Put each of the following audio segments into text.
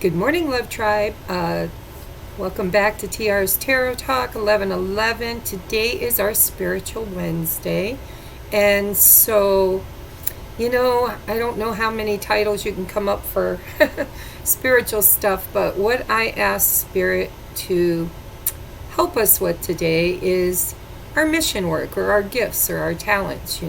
Good morning, Love Tribe. Welcome back to TR's Tarot Talk 1111. Today is our Spiritual Wednesday. And so, I don't know how many titles you can come up for spiritual stuff, but what I ask Spirit to help us with today is our mission work or our gifts or our talents,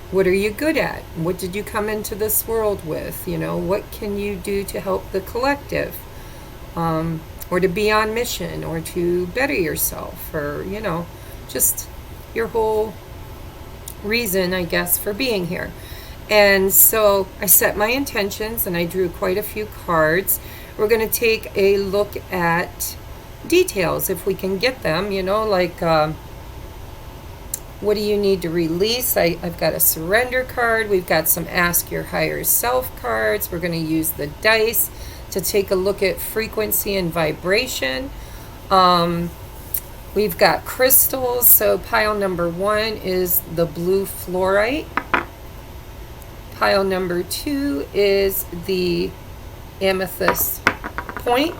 What are you good at? What did you come into this world with? What can you do to help the collective? Or to be on mission or to better yourself or, just your whole reason, I guess, for being here. And so I set my intentions and I drew quite a few cards. We're going to take a look at details if we can get them, what do you need to release? I've got a surrender card. We've got some ask your higher self cards. We're going to use the dice to take a look at frequency and vibration. We've got crystals. So pile number 1 is the blue fluorite. Pile number 2 is the amethyst point.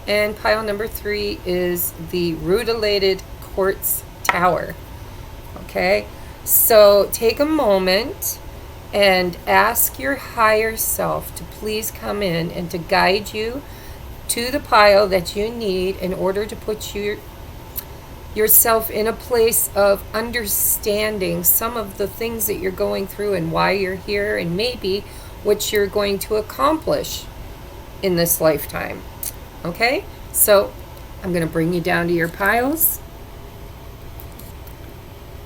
And pile number 3 is the rutilated quartz tower. Okay, so take a moment and ask your higher self to please come in and to guide you to the pile that you need in order to put yourself in a place of understanding some of the things that you're going through and why you're here and maybe what you're going to accomplish in this lifetime. Okay, so I'm going to bring you down to your piles.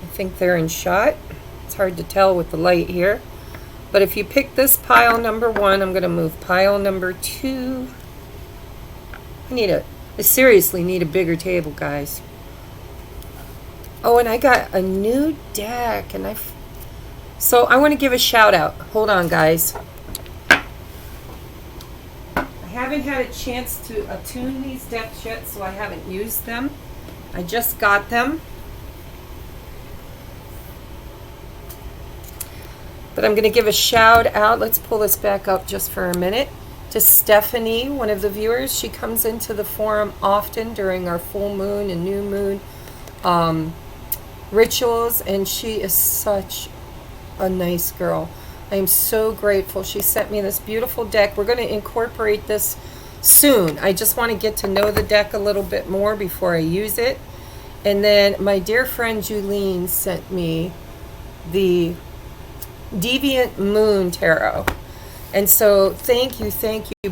I think they're in shot. It's hard to tell with the light here. But if you pick this pile number 1, I'm going to move pile number 2. I seriously need a bigger table, guys. Oh, and I got a new deck. So I want to give a shout out. Hold on, guys. I haven't had a chance to attune these decks yet, so I haven't used them. I just got them. But I'm going to give a shout out. Let's pull this back up just for a minute. To Stephanie, one of the viewers. She comes into the forum often during our full moon and new moon rituals. And she is such a nice girl. I am so grateful. She sent me this beautiful deck. We're going to incorporate this soon. I just want to get to know the deck a little bit more before I use it. And then my dear friend Julene sent me the Deviant Moon Tarot. And so thank you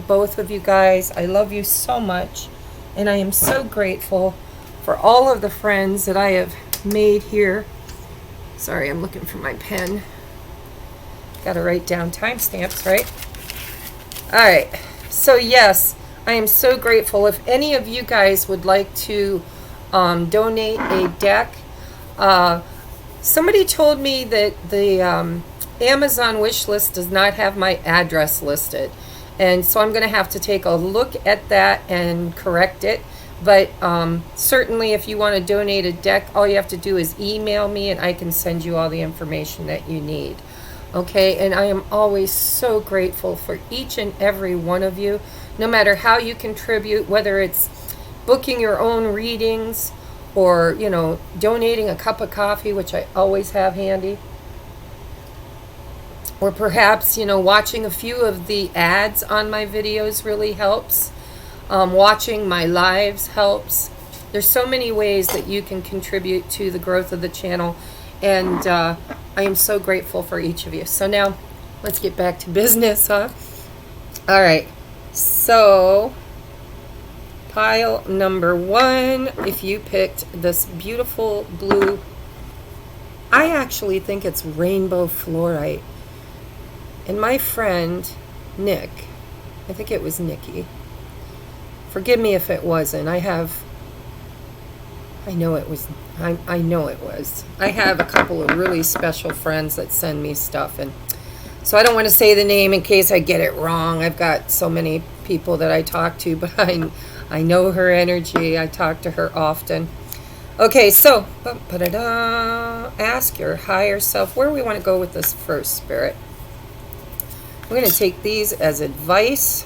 both of you guys. I love you so much, and I am so grateful for all of the friends that I have made here. Sorry, I'm looking for my pen. Gotta write down timestamps, right? All right, so yes, I am so grateful. If any of you guys would like to donate a deck, somebody told me that the Amazon wish list does not have my address listed, and so I'm going to have to take a look at that and correct it. But certainly if you want to donate a deck, all you have to do is email me and I can send you all the information that you need. Okay, and I am always so grateful for each and every one of you, no matter how you contribute, whether it's booking your own readings or donating a cup of coffee, which I always have handy. Or perhaps, watching a few of the ads on my videos really helps. Watching my lives helps. There's so many ways that you can contribute to the growth of the channel. And I am so grateful for each of you. So now, let's get back to business, huh? All right. So, pile number 1, if you picked this beautiful blue, I actually think it's rainbow fluorite. And my friend, Nick, I think it was Nikki. Forgive me if it wasn't. I know it was. I have a couple of really special friends that send me stuff. And so I don't want to say the name in case I get it wrong. I've got so many people that I talk to, but I know her energy. I talk to her often. Okay, so ask your higher self. Where do we want to go with this first, Spirit? We're going to take these as advice.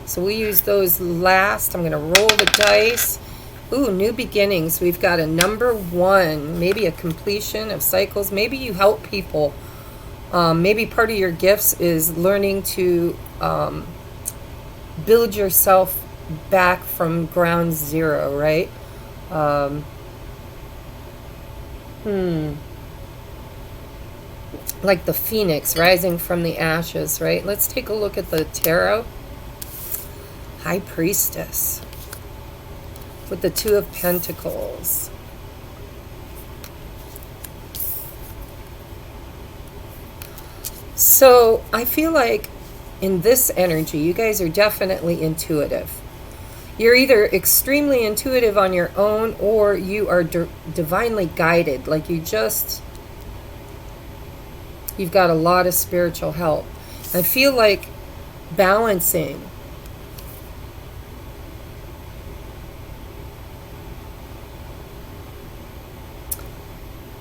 So we use those last. I'm going to roll the dice. Ooh, new beginnings. We've got a number 1, maybe a completion of cycles. Maybe you help people. Maybe part of your gifts is learning to build yourself back from ground zero, right? Like the phoenix rising from the ashes, right? Let's take a look at the tarot. High Priestess with the 2 of Pentacles. So I feel like in this energy, you guys are definitely intuitive. You're either extremely intuitive on your own, or you are divinely guided. Like you've got a lot of spiritual help. I feel like balancing.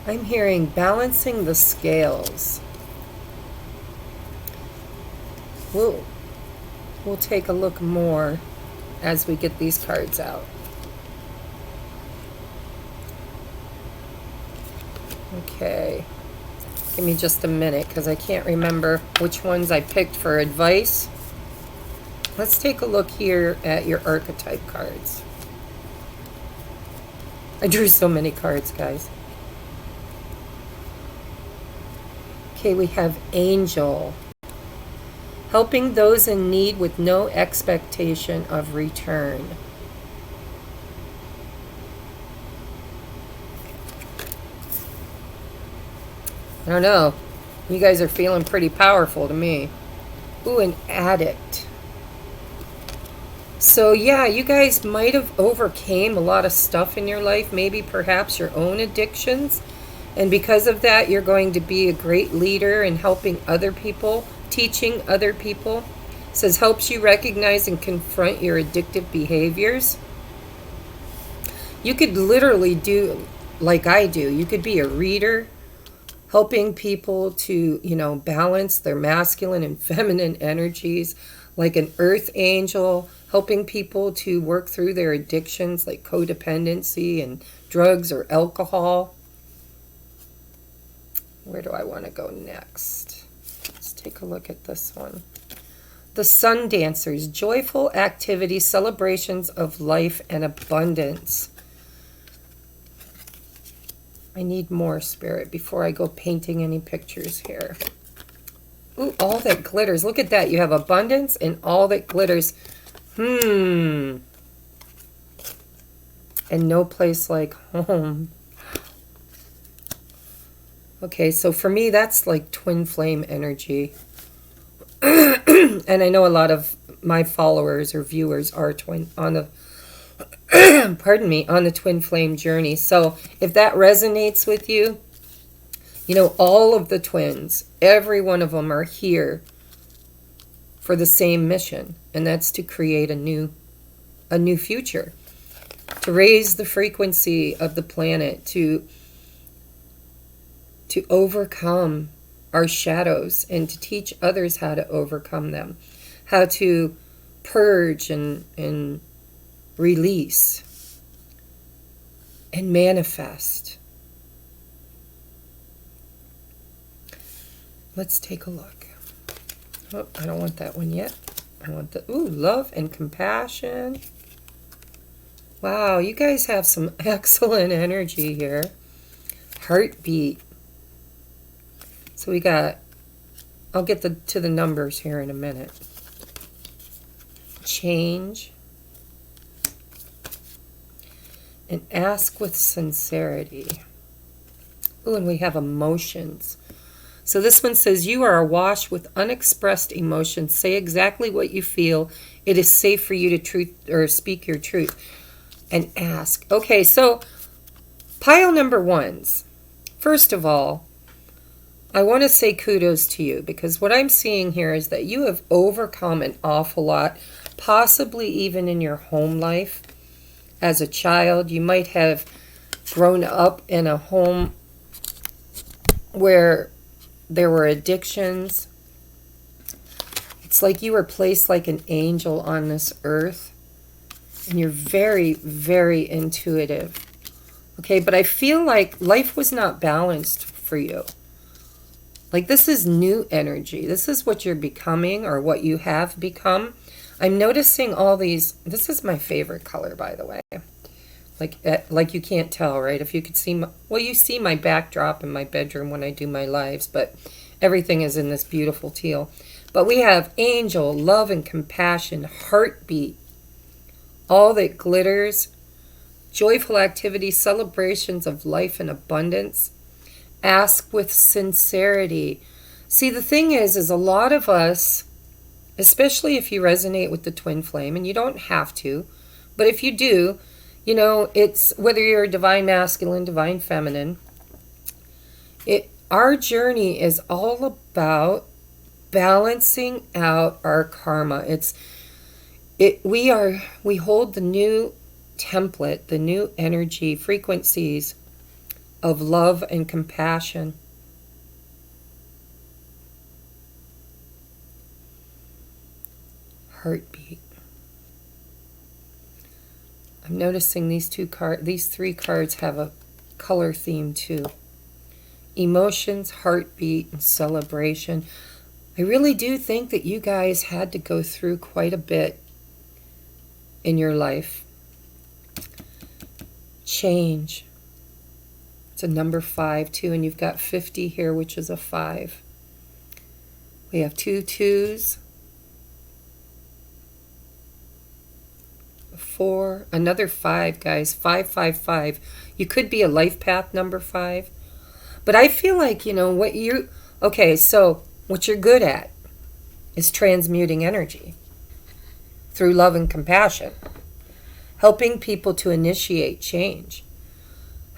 I'm hearing balancing the scales. We'll take a look more as we get these cards out. Okay. Give me just a minute because I can't remember which ones I picked for advice. Let's take a look here at your archetype cards. I drew so many cards, guys. Okay, we have Angel. Helping those in need with no expectation of return. I don't know. You guys are feeling pretty powerful to me. Ooh, an addict. So yeah, you guys might have overcame a lot of stuff in your life, maybe perhaps your own addictions. And because of that, you're going to be a great leader in helping other people, teaching other people. It says helps you recognize and confront your addictive behaviors. You could literally do like I do. You could be a reader, helping people to, balance their masculine and feminine energies, like an earth angel, helping people to work through their addictions like codependency and drugs or alcohol. Where do I want to go next? Let's take a look at this one. The Sun Dancers, joyful activities, celebrations of life and abundance. I need more, Spirit, before I go painting any pictures here. Ooh, all that glitters. Look at that. You have abundance and all that glitters. And no place like home. Okay, so for me, that's like twin flame energy. And I know a lot of my followers or viewers are on the on the twin flame journey. So if that resonates with you, all of the twins, every one of them are here for the same mission, and that's to create a new future, to raise the frequency of the planet, to overcome our shadows and to teach others how to overcome them, how to purge and release and manifest. Let's take a look. Oh, I don't want that one yet. I want the, love and compassion. Wow, you guys have some excellent energy here. Heartbeat. So we got, I'll get to the numbers here in a minute. Change. And ask with sincerity. Ooh, and we have emotions. So this one says, you are awash with unexpressed emotions. Say exactly what you feel. It is safe for you to speak your truth. And ask. Okay, so pile number 1s. First of all, I want to say kudos to you, because what I'm seeing here is that you have overcome an awful lot, possibly even in your home life. As a child, you might have grown up in a home where there were addictions, It's like you were placed like an angel on this earth. And you're very, very intuitive. Okay, but I feel like life was not balanced for you. Like this is new energy. This is what you're becoming or what you have become. I'm noticing all these. This is my favorite color, by the way. Like you can't tell, right? If you could see my, well, you see my backdrop in my bedroom when I do my lives, but everything is in this beautiful teal. But we have angel, love and compassion, heartbeat, all that glitters, joyful activity, celebrations of life and abundance. Ask with sincerity. See, the thing is a lot of us, especially if you resonate with the twin flame, and you don't have to, but if you do, you know, it's whether you're a divine masculine, divine feminine, our journey is all about balancing out our karma. We hold the new template, the new energy frequencies of love and compassion. Heartbeat. I'm noticing these three cards have a color theme too. Emotions, heartbeat, and celebration. I really do think that you guys had to go through quite a bit in your life. Change. It's a number 5 too, and you've got 50 here, which is a 5. We have 2 2s. 4, another 5, guys. 5 5 5. You could be a life path number 5. But I feel like, you know, so what you're good at is transmuting energy through love and compassion, helping people to initiate change,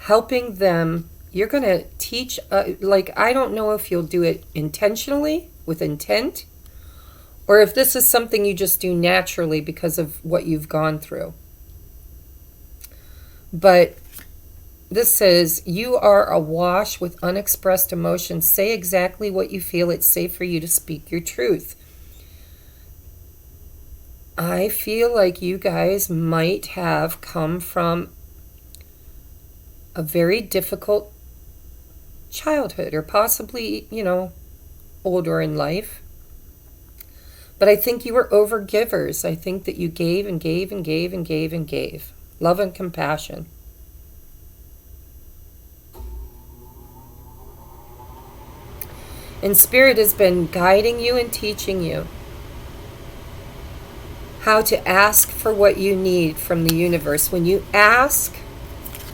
helping them. You're going to teach, I don't know if you'll do it intentionally with intent, or if this is something you just do naturally because of what you've gone through. But this says, you are awash with unexpressed emotions. Say exactly what you feel. It's safe for you to speak your truth. I feel like you guys might have come from a very difficult childhood, or possibly, you know, older in life. But I think you were overgivers. I think that you gave and gave and gave and gave and gave. Love and compassion. And Spirit has been guiding you and teaching you how to ask for what you need from the universe. When you ask,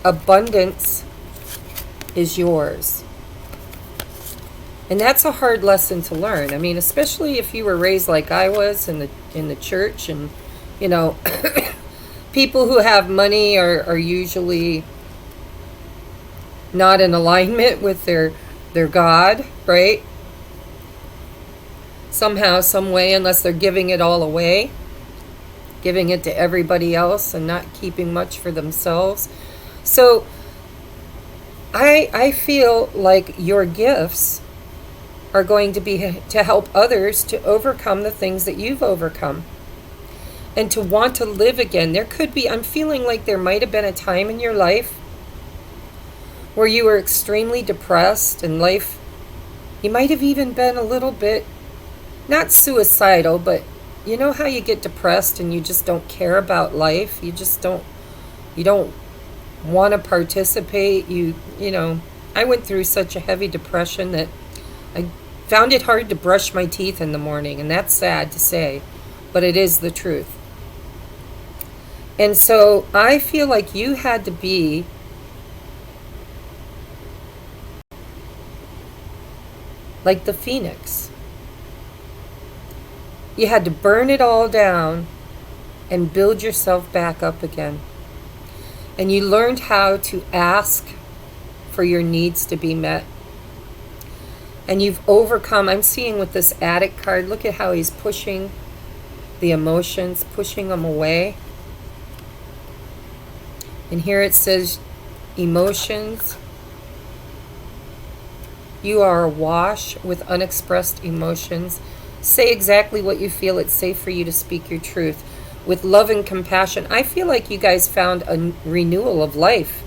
abundance is yours. And that's a hard lesson to learn. I mean, especially if you were raised like I was in the church, and, you know, people who have money are usually not in alignment with their God, right? Somehow, some way, unless they're giving it all away, giving it to everybody else and not keeping much for themselves. So I feel like your gifts are going to be to help others to overcome the things that you've overcome and to want to live again. There could be, I'm feeling like there might have been a time in your life where you were extremely depressed, and life, you might have even been a little bit, not suicidal, but you know how you get depressed and you just don't care about life. You don't want to participate. You know, I went through such a heavy depression that I found it hard to brush my teeth in the morning, and that's sad to say, but it is the truth. And so I feel like you had to be like the phoenix. You had to burn it all down and build yourself back up again. And you learned how to ask for your needs to be met. And you've overcome, I'm seeing with this addict card, look at how he's pushing the emotions, pushing them away. And here it says, emotions. You are awash with unexpressed emotions. Say exactly what you feel. It's safe for you to speak your truth with love and compassion. I feel like you guys found a renewal of life.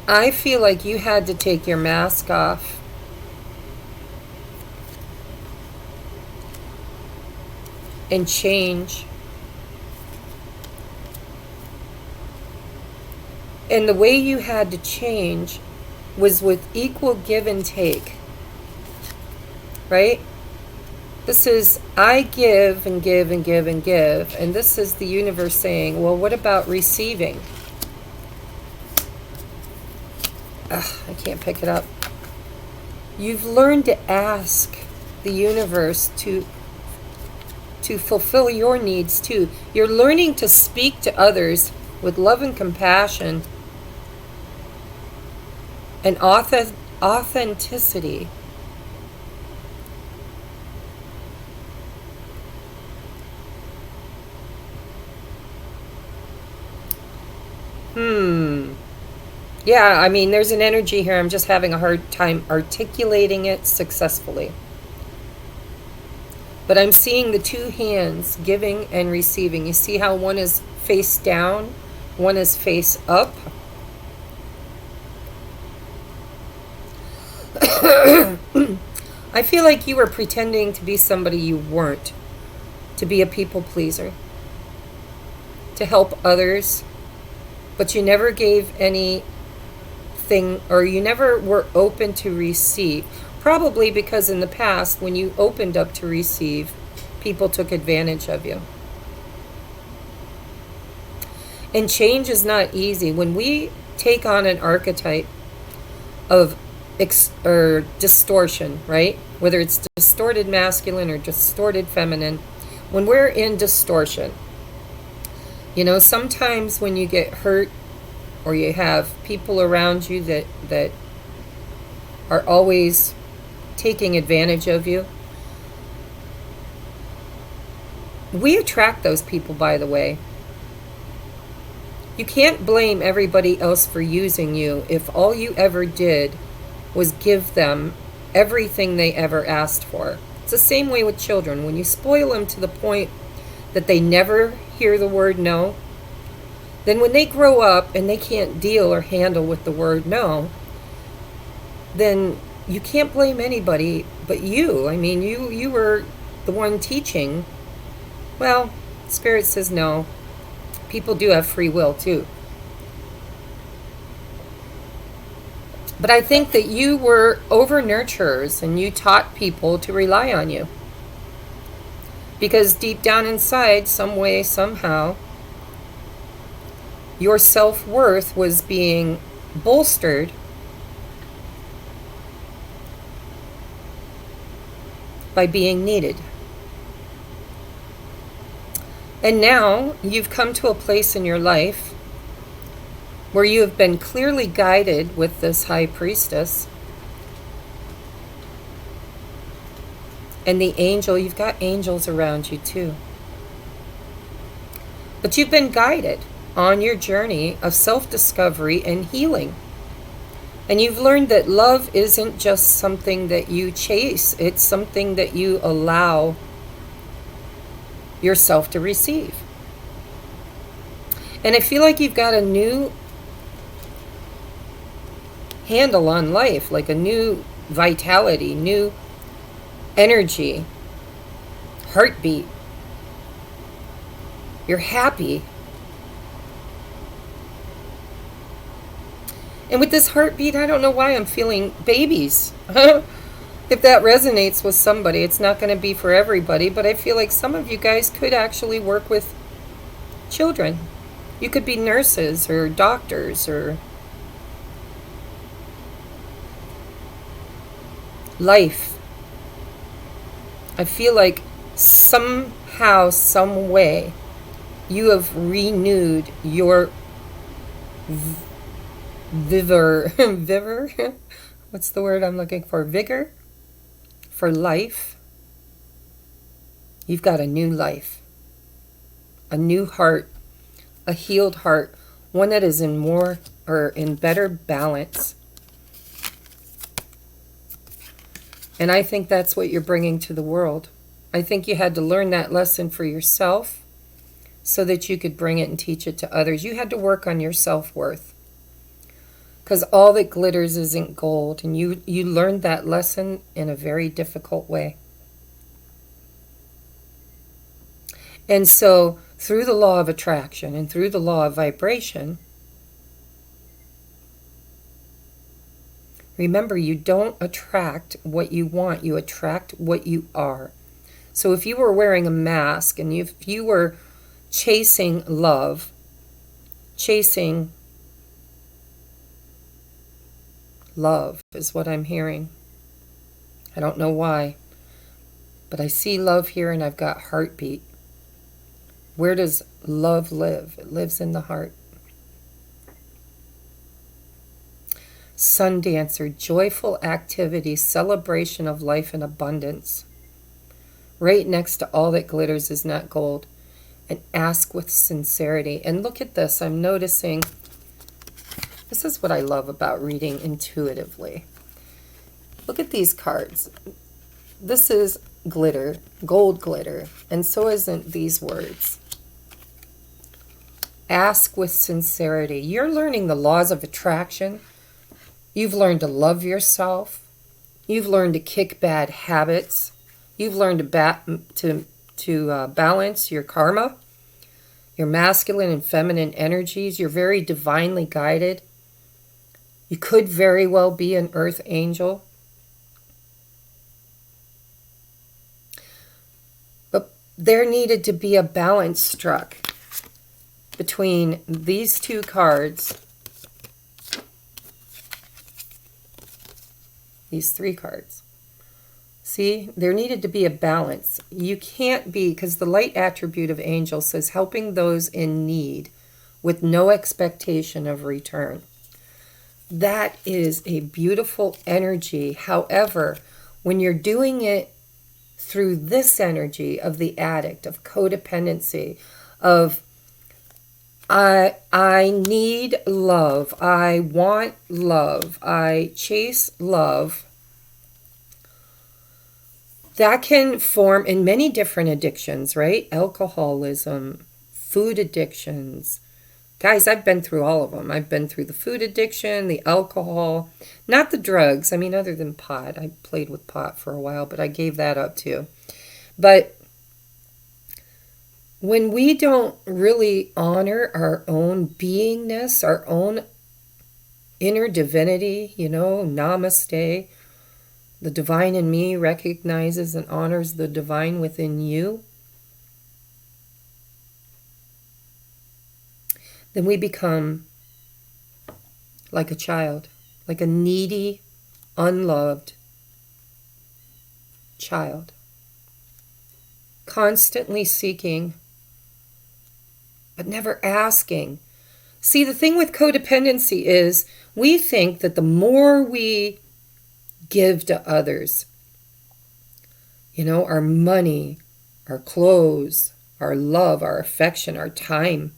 I feel like you had to take your mask off and change. And the way you had to change was with equal give and take, right? This is I give and give and give and give. And this is the universe saying, well, what about receiving? Ugh, I can't pick it up. You've learned to ask the universe to fulfill your needs too. You're learning to speak to others with love and compassion and authenticity. Yeah, I mean, there's an energy here. I'm just having a hard time articulating it successfully. But I'm seeing the two hands giving and receiving. You see how one is face down, one is face up. I feel like you were pretending to be somebody you weren't, to be a people pleaser, to help others, but you never gave anything, or you never were open to receive. Probably because in the past, when you opened up to receive, people took advantage of you. And change is not easy. When we take on an archetype of or distortion, right? Whether it's distorted masculine or distorted feminine, when we're in distortion, you know, sometimes when you get hurt or you have people around you that are always taking advantage of you, we attract those people, by the way. You can't blame everybody else for using you if all you ever did was give them everything they ever asked for. It's the same way with children. When you spoil them to the point that they never hear the word no, then when they grow up and they can't deal or handle with the word no, then you can't blame anybody but you. I mean, you were the one teaching. Well, Spirit says no. People do have free will too. But I think that you were over-nurturers and you taught people to rely on you. Because deep down inside, some way, somehow, your self-worth was being bolstered by being needed. And now you've come to a place in your life where you have been clearly guided with this high priestess and the angel. You've got angels around you too. But you've been guided on your journey of self-discovery and healing. And you've learned that love isn't just something that you chase. It's something that you allow yourself to receive. And I feel like you've got a new handle on life, like a new vitality, new energy, heartbeat. You're happy. And with this heartbeat, I don't know why I'm feeling babies. If that resonates with somebody, it's not going to be for everybody, but I feel like some of you guys could actually work with children. You could be nurses or doctors or life. I feel like somehow, some way, you have renewed your vigor. What's the word I'm looking for? Vigor for life. You've got a new life, a new heart, a healed heart, one that is in more or in better balance. And I think that's what you're bringing to the world. I think you had to learn that lesson for yourself so that you could bring it and teach it to others. You had to work on your self-worth. Because all that glitters isn't gold. And you learned that lesson in a very difficult way. And so, through the law of attraction and through the law of vibration, remember, you don't attract what you want. You attract what you are. So if you were wearing a mask and if you were chasing love, chasing love is what I'm hearing. I don't know why, but I see love here and I've got heartbeat. Where does love live? It lives in the heart. Sun dancer, joyful activity, celebration of life and abundance. Right next to all that glitters is not gold. And ask with sincerity. And look at this. I'm noticing, this is what I love about reading intuitively. Look at these cards. This is glitter, gold glitter, and so isn't these words. Ask with sincerity. You're learning the laws of attraction. You've learned to love yourself. You've learned to kick bad habits. You've learned to balance your karma, your masculine and feminine energies. You're very divinely guided. You could very well be an earth angel. But there needed to be a balance struck between these two cards, these three cards. See, there needed to be a balance. You can't be, because the light attribute of angel says helping those in need with no expectation of return. That is a beautiful energy. However, when you're doing it through this energy of the addict, of codependency, of I need love, I want love, I chase love, that can form in many different addictions, right? Alcoholism, food addictions. Guys, I've been through all of them. I've been through the food addiction, the alcohol, not the drugs. I mean, other than pot. I played with pot for a while, but I gave that up too. But when we don't really honor our own beingness, our own inner divinity, namaste, the divine in me recognizes and honors the divine within you, then we become like a child, like a needy, unloved child, constantly seeking, but never asking. See, the thing with codependency is we think that the more we give to others, our money, our clothes, our love, our affection, our time,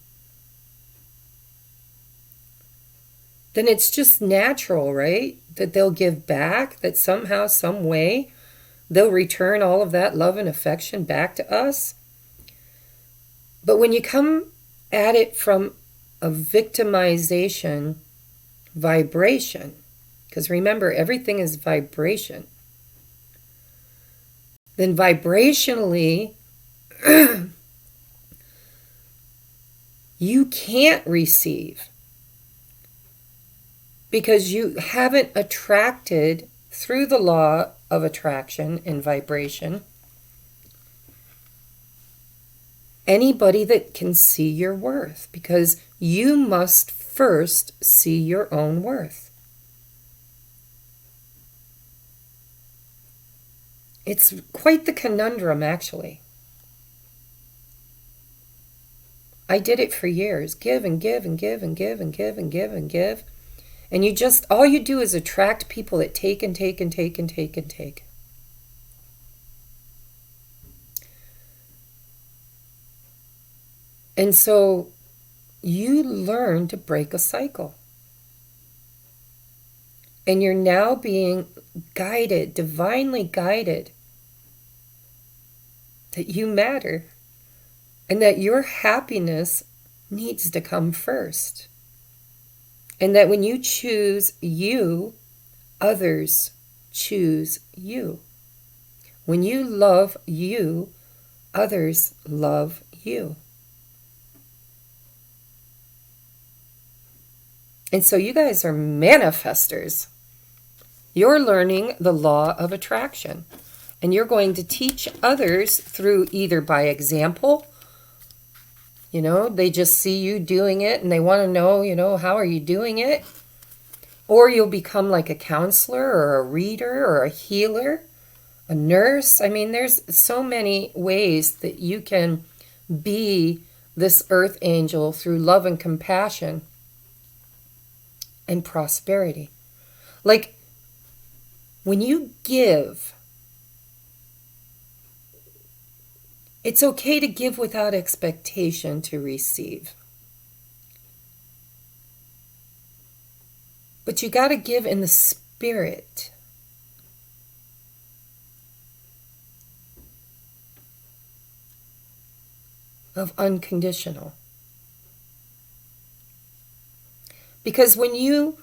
then it's just natural, right? That they'll give back, that somehow, some way, they'll return all of that love and affection back to us. But when you come at it from a victimization vibration, because remember, everything is vibration, then vibrationally, you can't receive because you haven't attracted through the law of attraction and vibration anybody that can see your worth, because you must first see your own worth. It's quite the conundrum, actually. I did it for years. Give and give and give and give and give and give and give. And all you do is attract people that take and take and take and take and take. And so you learn to break a cycle. And you're now being guided, divinely guided, that you matter and that your happiness needs to come first. And that when you choose you, others choose you. When you love you, others love you. And so you guys are manifestors. You're learning the law of attraction. And you're going to teach others through either by example. They just see you doing it and they want to know, how are you doing it? Or you'll become like a counselor or a reader or a healer, a nurse. I mean, there's so many ways that you can be this earth angel through love and compassion and prosperity. Like, when you give, it's okay to give without expectation to receive. But you got to give in the spirit. Of unconditional. Because when you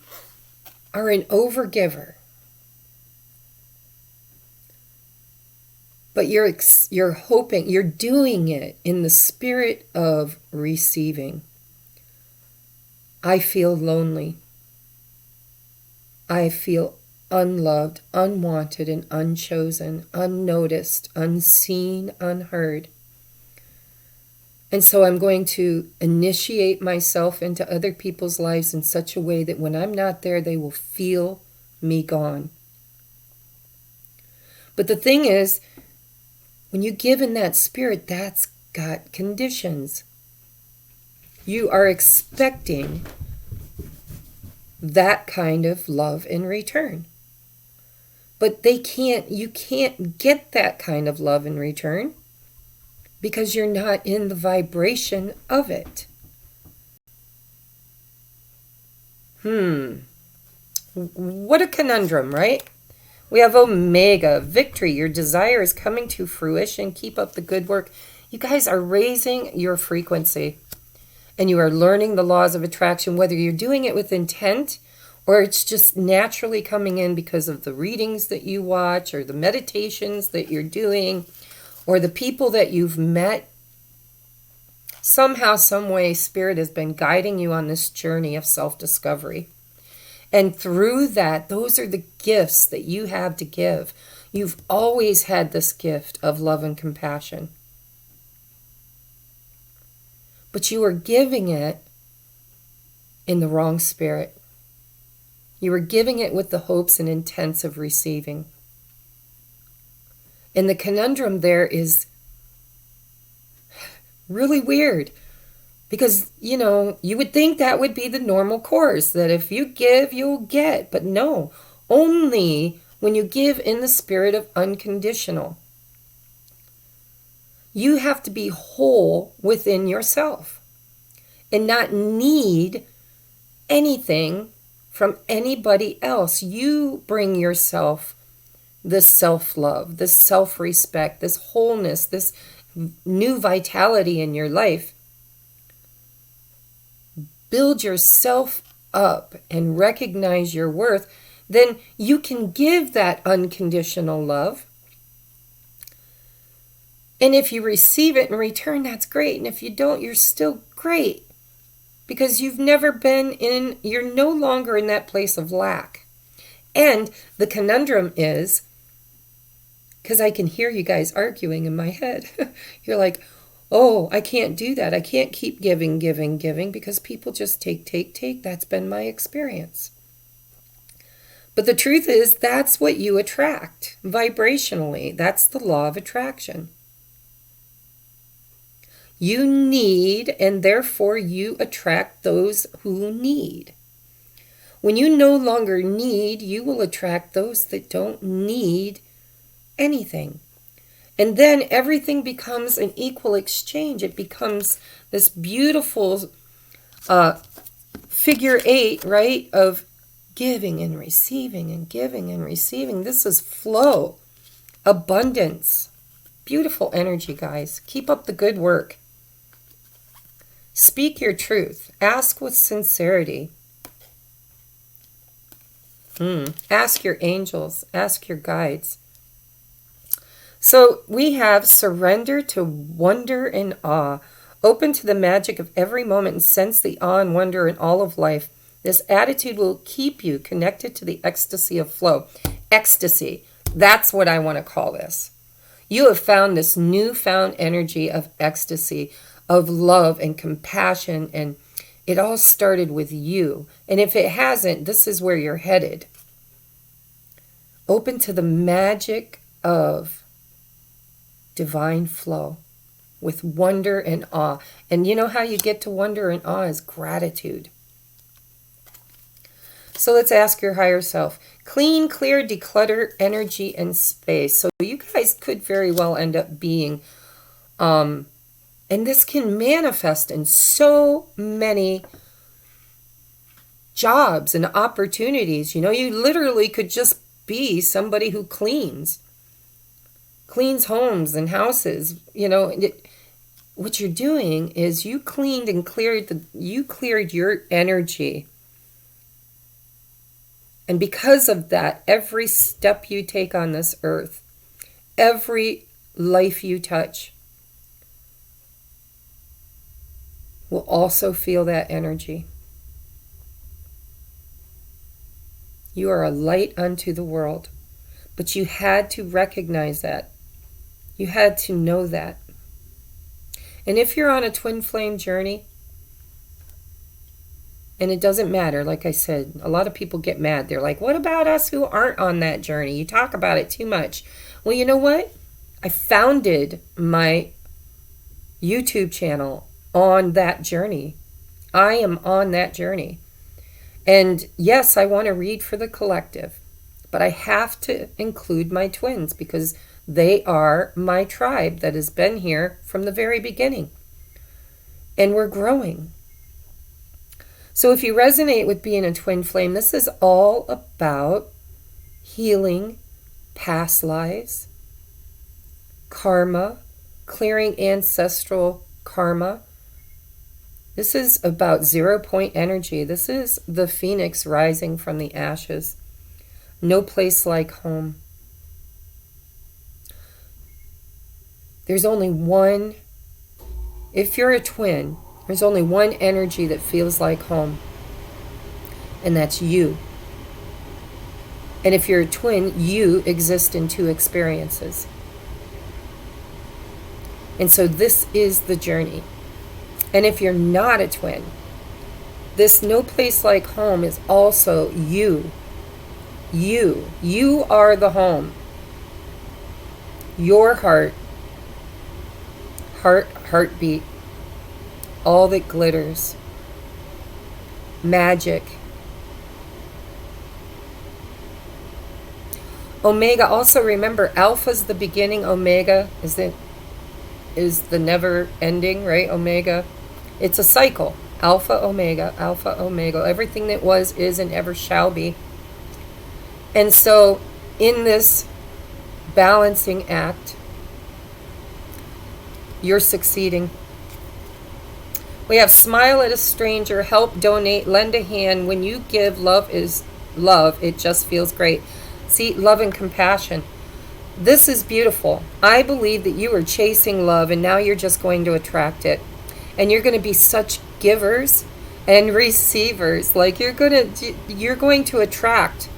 are an overgiver, but you're hoping, you're doing it in the spirit of receiving. I feel lonely. I feel unloved, unwanted, and unchosen, unnoticed, unseen, unheard. And so I'm going to initiate myself into other people's lives in such a way that when I'm not there, they will feel me gone. But the thing is, when you give in that spirit, that's got conditions. You are expecting that kind of love in return. But you can't get that kind of love in return because you're not in the vibration of it. What a conundrum, right? We have Omega, victory. Your desire is coming to fruition. Keep up the good work. You guys are raising your frequency. And you are learning the laws of attraction, whether you're doing it with intent or it's just naturally coming in because of the readings that you watch or the meditations that you're doing or the people that you've met. Somehow, some way, Spirit has been guiding you on this journey of self-discovery. And through that, those are the gifts that you have to give. You've always had this gift of love and compassion. But you are giving it in the wrong spirit. You are giving it with the hopes and intents of receiving. And the conundrum there is really weird. Because, you would think that would be the normal course, that if you give, you'll get. But no, only when you give in the spirit of unconditional. You have to be whole within yourself and not need anything from anybody else. You bring yourself this self-love, this self-respect, this wholeness, this new vitality in your life. Build yourself up and recognize your worth. Then you can give that unconditional love. And if you receive it in return, that's great. And if you don't, you're still great. Because you're no longer in that place of lack. And the conundrum is, because I can hear you guys arguing in my head. You're like, oh, I can't do that. I can't keep giving, because people just take. That's been my experience. But the truth is, that's what you attract vibrationally. That's the law of attraction. You need, and therefore you attract those who need. When you no longer need, you will attract those that don't need anything. And then everything becomes an equal exchange. It becomes this beautiful figure 8, right, of giving and receiving and giving and receiving. This is flow, abundance, beautiful energy, guys. Keep up the good work. Speak your truth. Ask with sincerity. Ask your angels. Ask your guides. So we have surrender to wonder and awe. Open to the magic of every moment and sense the awe and wonder in all of life. This attitude will keep you connected to the ecstasy of flow. Ecstasy. That's what I want to call this. You have found this newfound energy of ecstasy, of love and compassion, and it all started with you. And if it hasn't, this is where you're headed. Open to the magic of divine flow with wonder and awe. And you know how you get to wonder and awe is gratitude. So let's ask your higher self. Clean, clear, declutter energy and space. So you guys could very well end up being, and this can manifest in so many jobs and opportunities. You know, you literally could just be somebody who cleans homes and houses. You know, what you're doing is you cleaned and cleared your energy. And because of that, every step you take on this earth, every life you touch, will also feel that energy. You are a light unto the world. But you had to recognize that. You had to know that. And if you're on a twin flame journey, and it doesn't matter, like I said, a lot of people get mad. They're like, what about us who aren't on that journey? You talk about it too much. Well, you know what? I founded my YouTube channel on that journey. I am on that journey. And yes, I want to read for the collective, but I have to include my twins because they are my tribe that has been here from the very beginning. And we're growing. So if you resonate with being a twin flame, this is all about healing past lives, karma, clearing ancestral karma. This is about 0 point energy. This is the phoenix rising from the ashes. No place like home. There's only one, if you're a twin, there's only one energy that feels like home, and that's you. And if you're a twin, you exist in two experiences. And so this is the journey. And if you're not a twin, this no place like home is also you. You are the home. Your heartbeat, all that glitters, magic. Omega, also remember, Alpha's the beginning, Omega is the never ending, right? Omega. It's a cycle. Alpha, Omega, everything that was, is, and ever shall be. And so in this balancing act, you're succeeding. We have smile at a stranger, help, donate, lend a hand. When you give, love is love. It just feels great. See, love and compassion. This is beautiful. I believe that you are chasing love and now you're just going to attract it. And you're going to be such givers and receivers. Like you're going to attract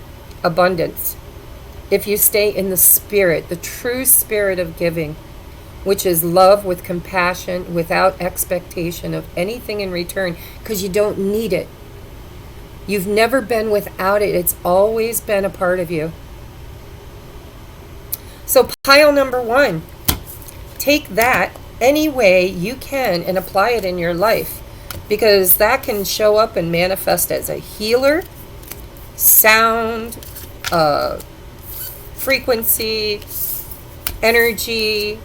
abundance if you stay in the spirit, the true spirit of giving, which is love with compassion, without expectation of anything in return, because you don't need it. You've never been without it. It's always been a part of you. So pile number 1, take that any way you can and apply it in your life, because that can show up and manifest as a healer, sound, frequency, energy,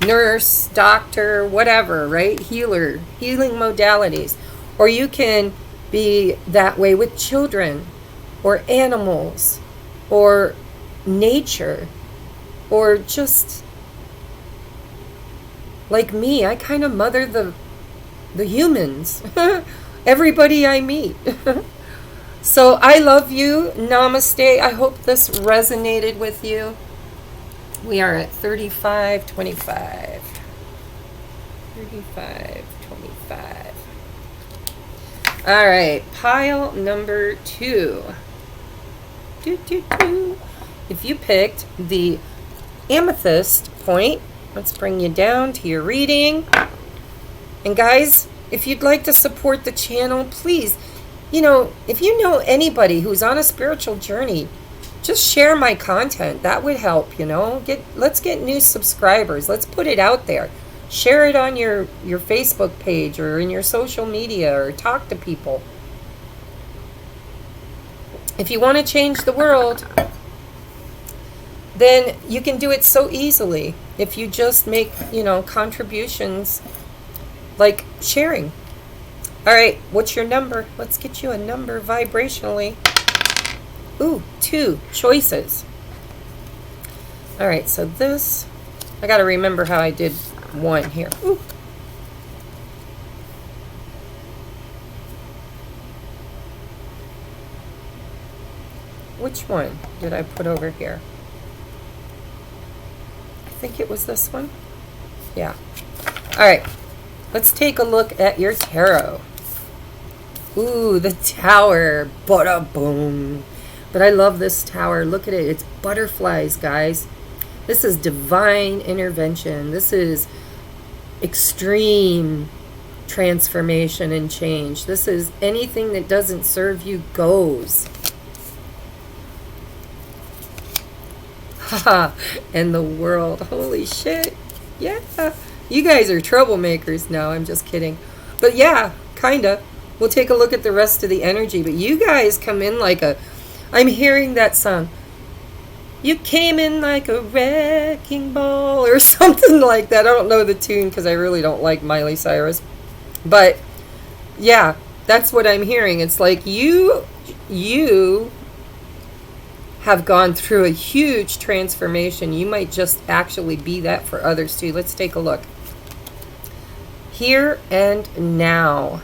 nurse, doctor, whatever, right? Healer, healing modalities. Or you can be that way with children or animals or nature or just like me. I kind of mother the humans, everybody I meet. So I love you. Namaste. I hope this resonated with you. We are at 35:25. 35:25. All right, pile number 2. If you picked the amethyst point, let's bring you down to your reading. And guys, if you'd like to support the channel, please, if you know anybody who's on a spiritual journey, just share my content. That would help, Let's get new subscribers. Let's put it out there. Share it on your Facebook page or in your social media, or talk to people. If you want to change the world, then you can do it so easily. If you just make, contributions like sharing. All right, what's your number? Let's get you a number vibrationally. Ooh, 2 choices. All right, so this, I got to remember how I did 1 here. Ooh. Which one did I put over here? I think it was this one. Yeah. All right, let's take a look at your tarot. Ooh, the Tower. Bada boom. But I love this tower. Look at it. It's butterflies, guys. This is divine intervention. This is extreme transformation and change. This is anything that doesn't serve you goes. Haha. And the world. Holy shit. Yeah. You guys are troublemakers. No, I'm just kidding. But yeah, kinda. We'll take a look at the rest of the energy. But you guys come in like I'm hearing that song. You came in like a wrecking ball or something like that. I don't know the tune because I really don't like Miley Cyrus. But yeah, that's what I'm hearing. It's like you have gone through a huge transformation. You might just actually be that for others too. Let's take a look. Here and now.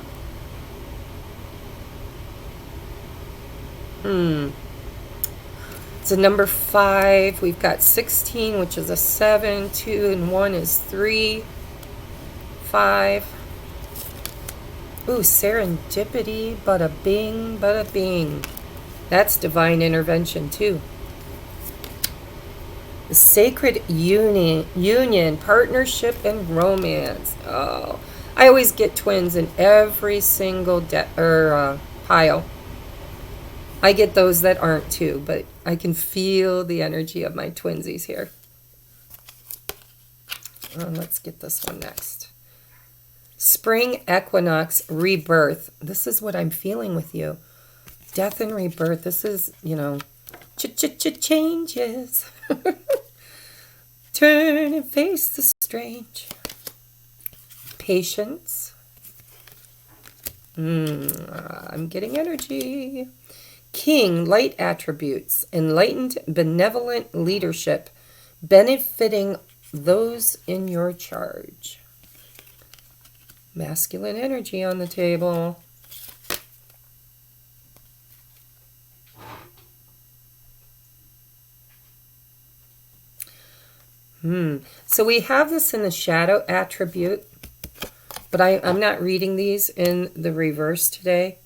It's a number 5. We've got 16, which is a 7. 2 and 1 is 3. 5. Ooh, serendipity. Bada bing, bada bing. That's divine intervention too. The sacred union, partnership, and romance. Oh, I always get twins in every single pile. I get those that aren't too, but I can feel the energy of my twinsies here. Let's get this one next. Spring equinox, rebirth. This is what I'm feeling with you. Death and rebirth. This is, changes. Turn and face the strange. Patience. I'm getting energy. King, light attributes, enlightened, benevolent leadership, benefiting those in your charge. Masculine energy on the table. So we have this in the shadow attribute, but I'm not reading these in the reverse today.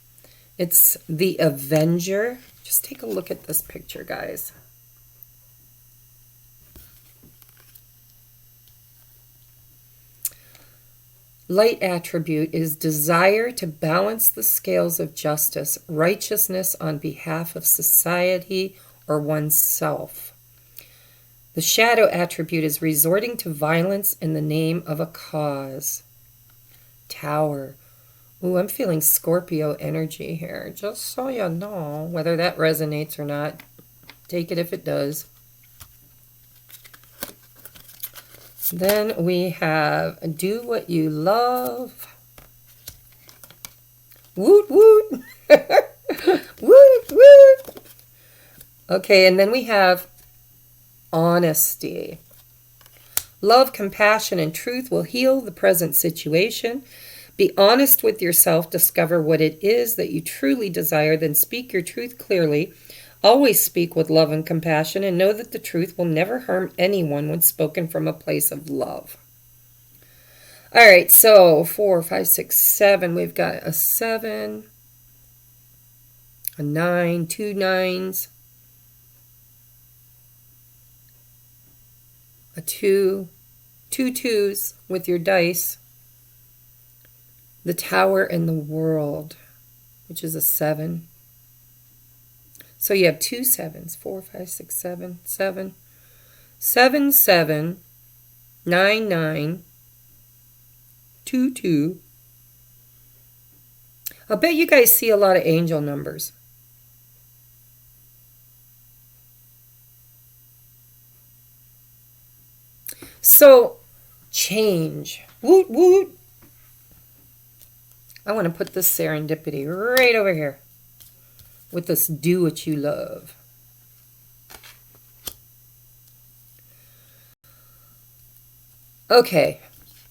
It's the Avenger. Just take a look at this picture, guys. Light attribute is desire to balance the scales of justice, righteousness on behalf of society or oneself. The shadow attribute is resorting to violence in the name of a cause. Tower. Ooh, I'm feeling Scorpio energy here. Just so you know, whether that resonates or not. Take it if it does. Then we have do what you love. Woot woot. Woot woot. Okay, and then we have honesty. Love, compassion, and truth will heal the present situation. Be honest with yourself. Discover what it is that you truly desire. Then speak your truth clearly. Always speak with love and compassion, and know that the truth will never harm anyone when spoken from a place of love. All right, so 4, 5, 6, 7. We've got a 7, a 9, 2 9s, a 2, 2 2s with your dice, the Tower and the World, which is a 7. So you have 2 7s, 4, 5, 6, 7, 7, 7, 7, 9, 9, 2, 2. I'll bet you guys see a lot of angel numbers. So, change. Woot, woot. I want to put this serendipity right over here with this do what you love. Okay,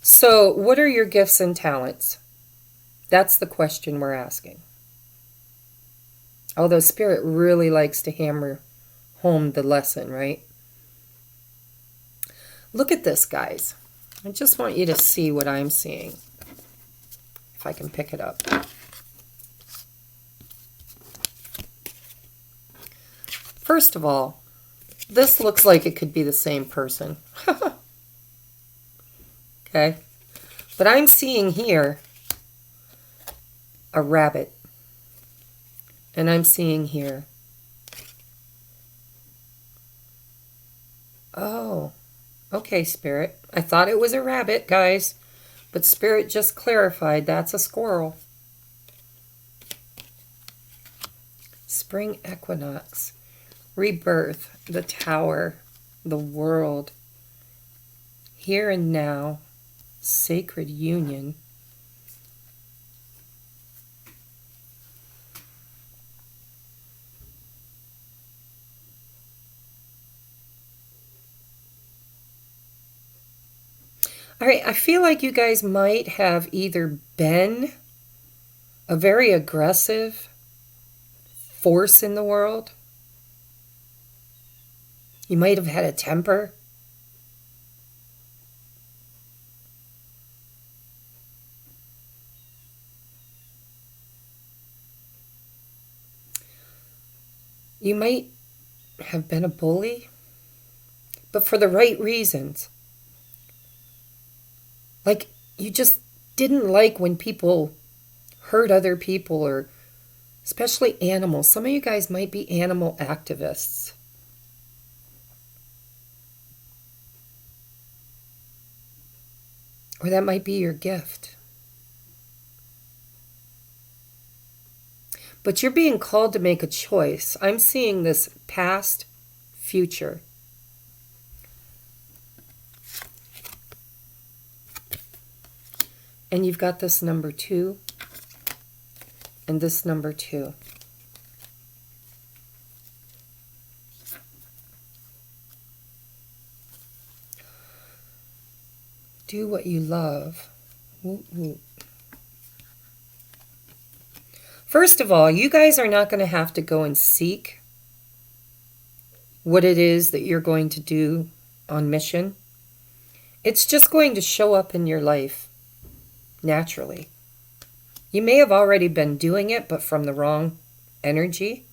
so what are your gifts and talents? That's the question we're asking. Although Spirit really likes to hammer home the lesson, right? Look at this, guys. I just want you to see what I'm seeing. If I can pick it up. First of all, this looks like it could be the same person. Okay? But I'm seeing here a rabbit. And I'm seeing here. Oh, okay, Spirit. I thought it was a rabbit, guys. But Spirit just clarified that's a squirrel. Spring equinox. Rebirth. The Tower. The World. Here and now. Sacred union. All right, I feel like you guys might have either been a very aggressive force in the world. You might have had a temper. You might have been a bully, but for the right reasons. Like, you just didn't like when people hurt other people, or especially animals. Some of you guys might be animal activists. Or that might be your gift. But you're being called to make a choice. I'm seeing this past, future. And you've got this number 2 and this number 2. Do what you love. Woot, woot. First of all, you guys are not going to have to go and seek what it is that you're going to do on mission. It's just going to show up in your life naturally. You may have already been doing it, but from the wrong energy.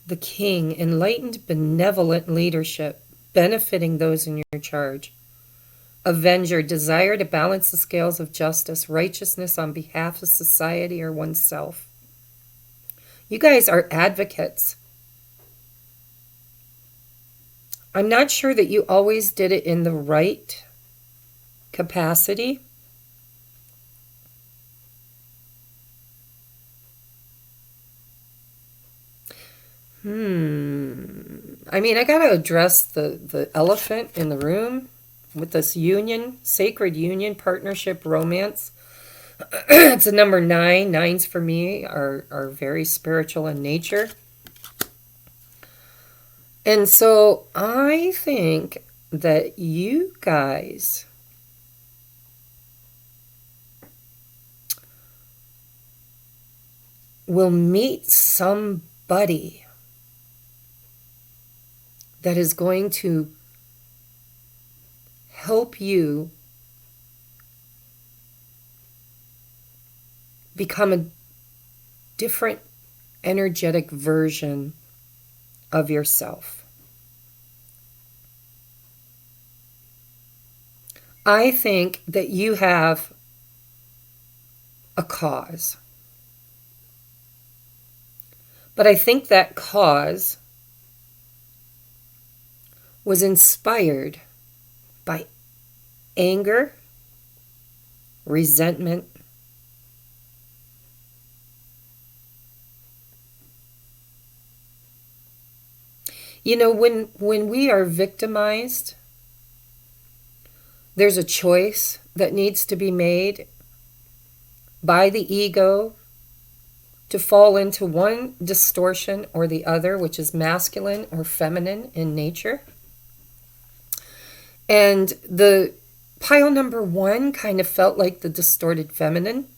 The King, enlightened, benevolent leadership, benefiting those in your charge. Avenger, desire to balance the scales of justice, righteousness on behalf of society or oneself. You guys are advocates. I'm not sure that you always did it in the right capacity. I mean, I got to address the elephant in the room with this union, sacred union, partnership, romance. It's a number 9. Nines for me are very spiritual in nature. And so I think that you guys will meet somebody that is going to help you become a different energetic version of yourself. I think that you have a cause. But I think that cause was inspired by anger, resentment, you know, when we are victimized, there's a choice that needs to be made by the ego to fall into one distortion or the other, which is masculine or feminine in nature. And the pile number 1 kind of felt like the distorted feminine.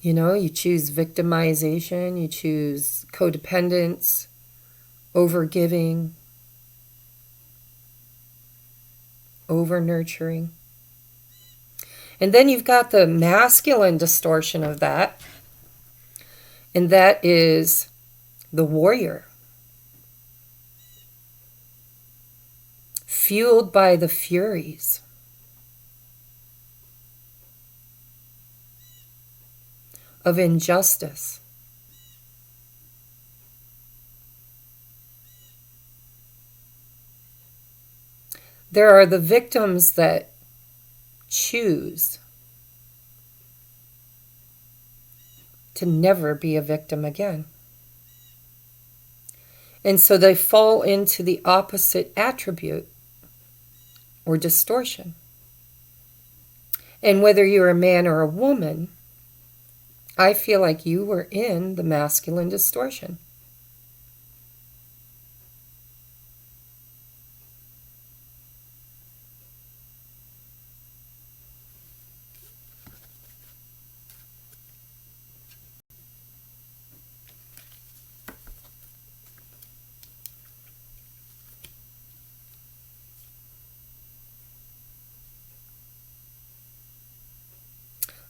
You know, you choose victimization, you choose codependence, overgiving, over-nurturing. And then you've got the masculine distortion of that, and that is the warrior. Fueled by the furies. Of injustice. There are the victims that choose to never be a victim again. And so they fall into the opposite attribute or distortion. And whether you're a man or a woman, I feel like you were in the masculine distortion.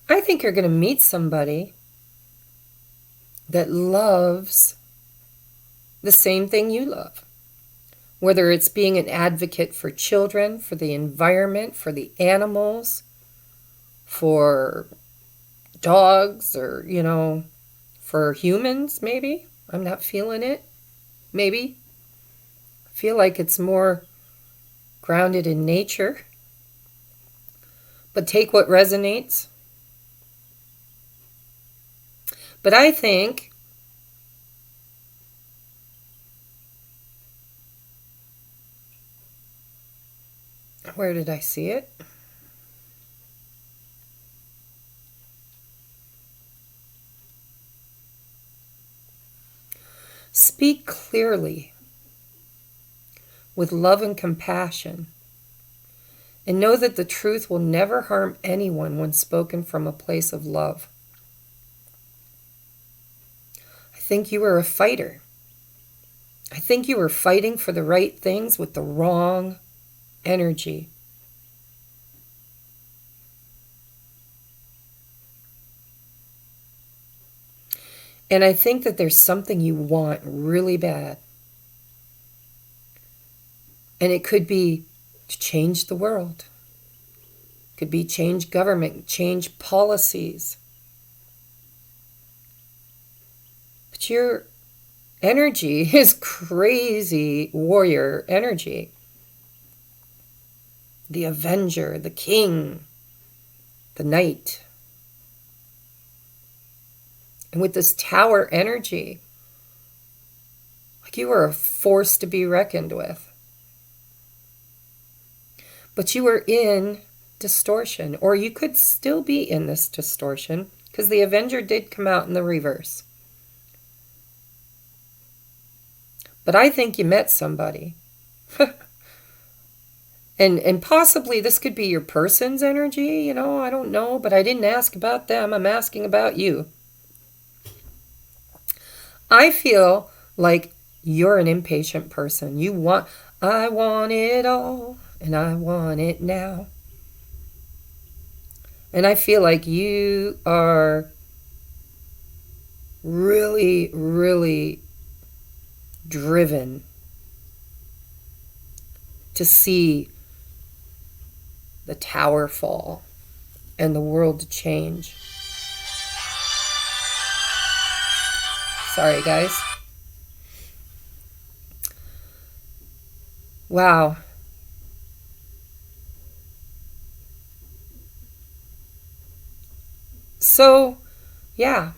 I think you're going to meet somebody that loves the same thing you love. Whether it's being an advocate for children, for the environment, for the animals, for dogs, or, you know, for humans, maybe. I'm not feeling it. Maybe. I feel like it's more grounded in nature. But take what resonates. But I think where did I see it? Speak clearly with love and compassion, and know that the truth will never harm anyone when spoken from a place of love. I think you were a fighter. I think you were fighting for the right things with the wrong energy. And I think that there's something you want really bad. And it could be to change the world. It could be change government, change policies. But your energy is crazy warrior energy. The avenger, the king, the knight. And with this tower energy, like you were a force to be reckoned with. But you were in distortion, or you could still be in this distortion, because the Avenger did come out in the reverse. But I think you met somebody. And possibly this could be your person's energy, you know, I don't know, but I didn't ask about them. I'm asking about you. I feel like you're an impatient person. I want it all, and I want it now. And I feel like you are really, really driven to see the tower fall and the world to change. Sorry, guys. Wow. So, yeah.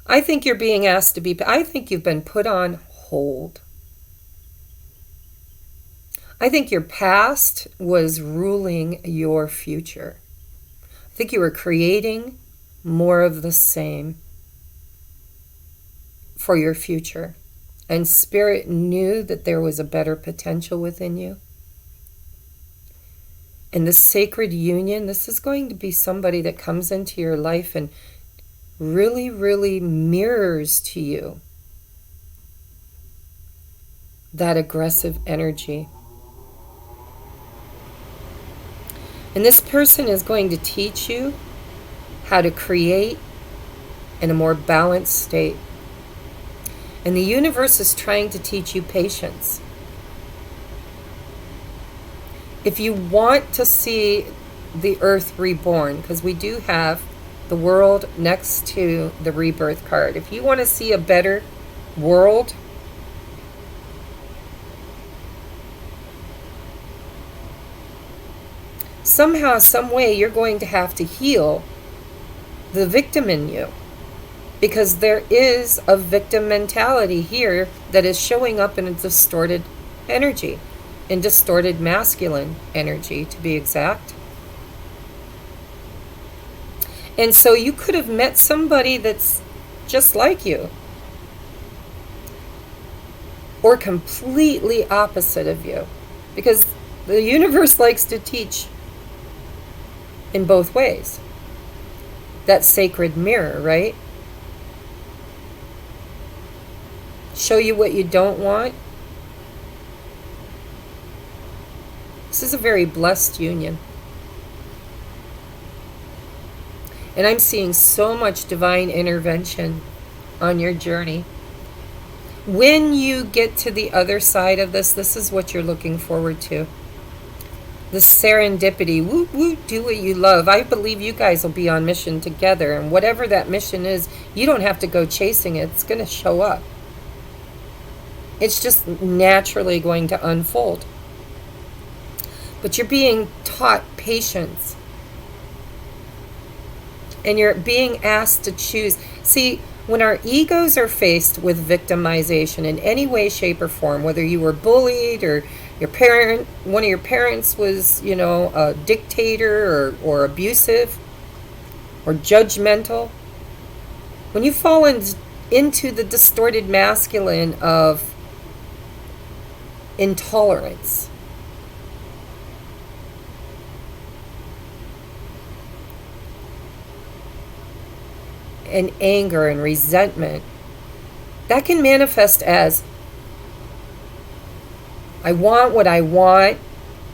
I think you're being asked to be, I think you've been put on hold. I think your past was ruling your future. I think you were creating more of the same for your future. And Spirit knew that there was a better potential within you. And this sacred union, this is going to be somebody that comes into your life and really, really mirrors to you that aggressive energy. And this person is going to teach you how to create in a more balanced state. And the universe is trying to teach you patience. If you want to see the earth reborn, because we do have the world next to the rebirth card. If you want to see a better world, somehow, some way, you're going to have to heal the victim in you. Because there is a victim mentality here that is showing up in a distorted energy, in distorted masculine energy, to be exact. And so you could have met somebody that's just like you, or completely opposite of you, because the universe likes to teach in both ways. That sacred mirror, right? Show you what you don't want. This is a very blessed union. And I'm seeing so much divine intervention on your journey. When you get to the other side of this, this is what you're looking forward to. The serendipity. Woo woo, do what you love. I believe you guys will be on mission together. And whatever that mission is, you don't have to go chasing it. It's going to show up. It's just naturally going to unfold. But you're being taught patience. And you're being asked to choose. See, when our egos are faced with victimization in any way, shape, or form, whether you were bullied or one of your parents was, a dictator or abusive or judgmental, when you fall into the distorted masculine of intolerance, and anger and resentment, that can manifest as, I want what I want,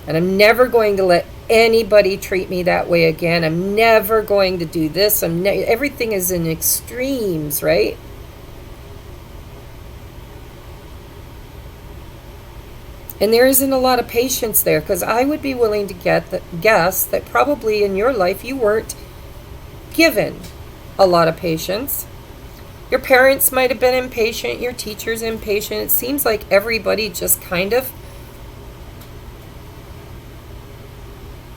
and I'm never going to let anybody treat me that way again. I'm never going to do this. Everything is in extremes, right? And there isn't a lot of patience there, because I would be willing to guess that probably in your life you weren't given a lot of patience. Your parents might have been impatient, your teacher's impatient. It seems like everybody just kind of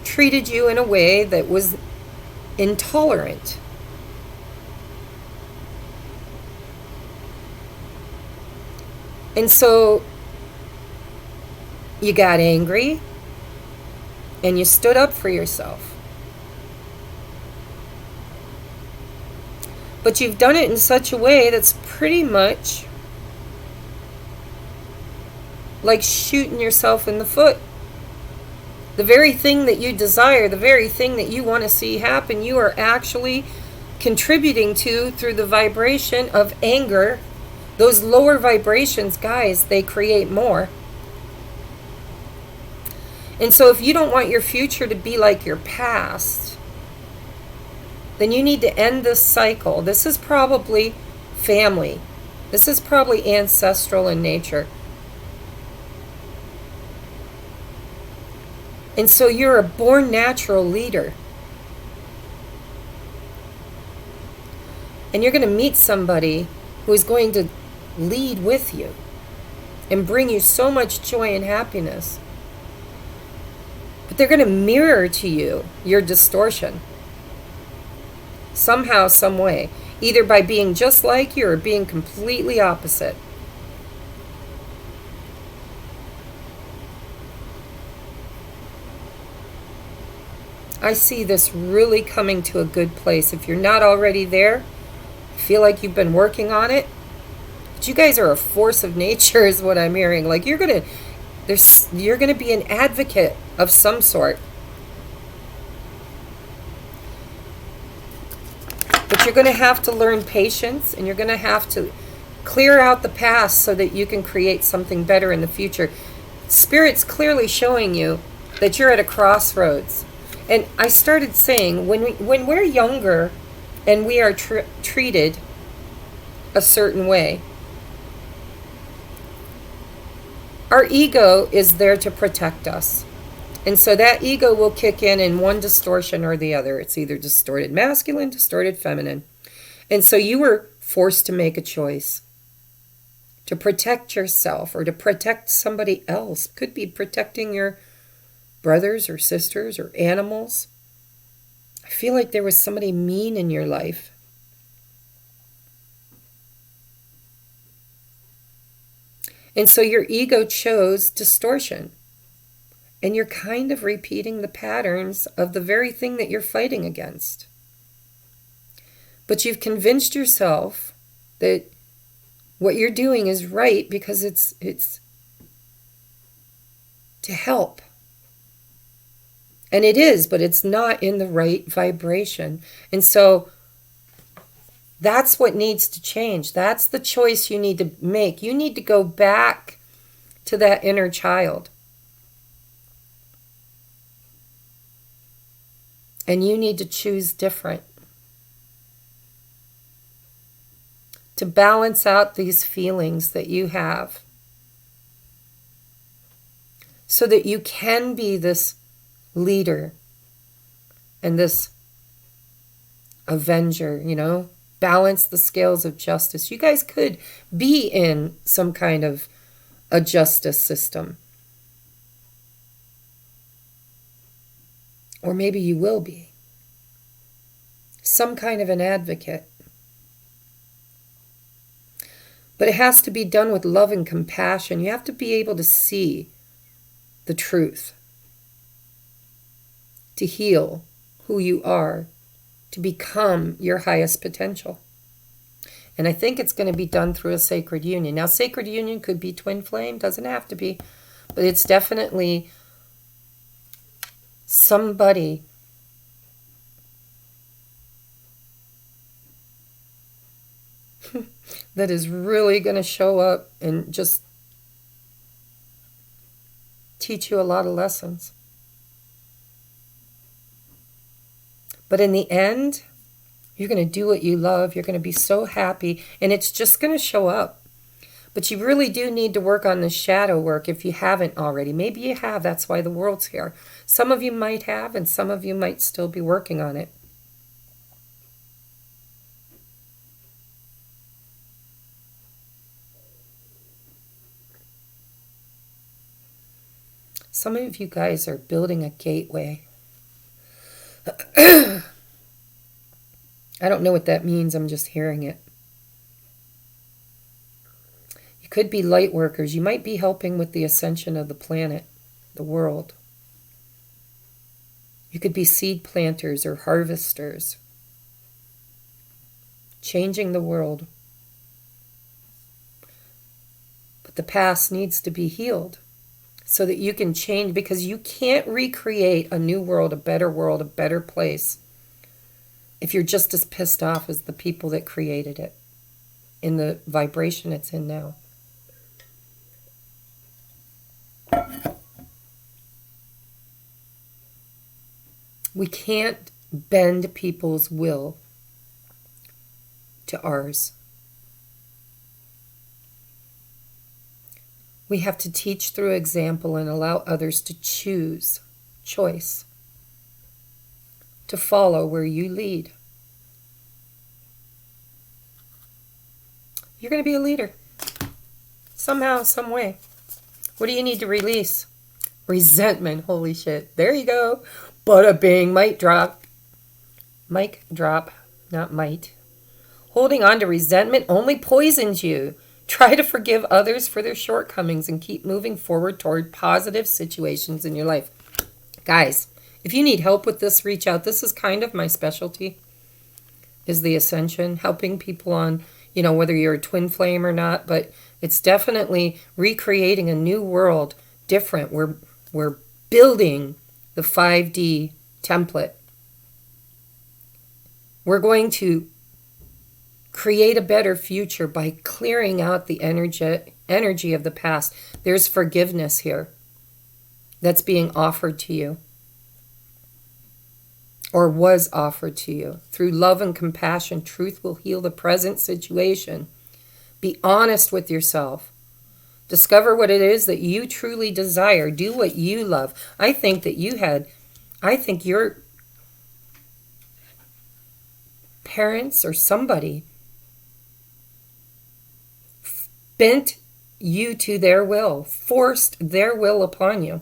treated you in a way that was intolerant. And so you got angry and you stood up for yourself. But you've done it in such a way that's pretty much like shooting yourself in the foot. The very thing that you desire, the very thing that you want to see happen, you are actually contributing to through the vibration of anger. Those lower vibrations, guys, they create more. And so if you don't want your future to be like your past, then you need to end this cycle. This is probably family. This is probably ancestral in nature. And so you're a born natural leader. And you're going to meet somebody who is going to lead with you and bring you so much joy and happiness. But they're going to mirror to you your distortion. Somehow, some way. Either by being just like you or being completely opposite. I see this really coming to a good place. If you're not already there, feel like you've been working on it. But you guys are a force of nature is what I'm hearing. Like you're gonna be an advocate of some sort. But you're gonna have to learn patience, and you're gonna have to clear out the past so that you can create something better in the future. Spirit's clearly showing you that you're at a crossroads. And I started saying, when we're younger and we are treated a certain way, our ego is there to protect us. And so that ego will kick in one distortion or the other. It's either distorted masculine, distorted feminine. And so you were forced to make a choice to protect yourself or to protect somebody else. Could be protecting your brothers or sisters or animals. I feel like there was somebody mean in your life. And so your ego chose distortion. And you're kind of repeating the patterns of the very thing that you're fighting against. But you've convinced yourself that what you're doing is right because it's to help. And it is, but it's not in the right vibration. And so that's what needs to change. That's the choice you need to make. You need to go back to that inner child. And you need to choose different. To balance out these feelings that you have. So that you can be this leader and this avenger, balance the scales of justice. You guys could be in some kind of a justice system. Or maybe you will be. Some kind of an advocate. But it has to be done with love and compassion. You have to be able to see the truth. To heal who you are, to become your highest potential. And I think it's going to be done through a sacred union. Now, sacred union could be twin flame, doesn't have to be, but it's definitely somebody that is really going to show up and just teach you a lot of lessons. But in the end, you're going to do what you love. You're going to be so happy. And it's just going to show up. But you really do need to work on the shadow work if you haven't already. Maybe you have. That's why the world's here. Some of you might have, and some of you might still be working on it. Some of you guys are building a gateway. I don't know what that means. I'm just hearing it. You could be light workers. You might be helping with the ascension of the planet, the world. You could be seed planters or harvesters, changing the world. But the past needs to be healed so that you can change, because you can't recreate a new world, a better place, if you're just as pissed off as the people that created it in the vibration it's in now. We can't bend people's will to ours. We have to teach through example and allow others to choose, choice, to follow where you lead. You're going to be a leader. Somehow, some way. What do you need to release? Resentment. Holy shit. There you go. Bada bing. Mic drop. Mic drop. Not might. Holding on to resentment only poisons you. Try to forgive others for their shortcomings and keep moving forward toward positive situations in your life. Guys, if you need help with this, reach out. This is kind of my specialty, is the ascension, helping people on, whether you're a twin flame or not, but it's definitely recreating a new world, different. We're building the 5D template. We're going to create a better future by clearing out the energy of the past. There's forgiveness here that's being offered to you, or was offered to you. Through love and compassion, truth will heal the present situation. Be honest with yourself. Discover what it is that you truly desire. Do what you love. I think your parents or somebody bent you to their will, forced their will upon you.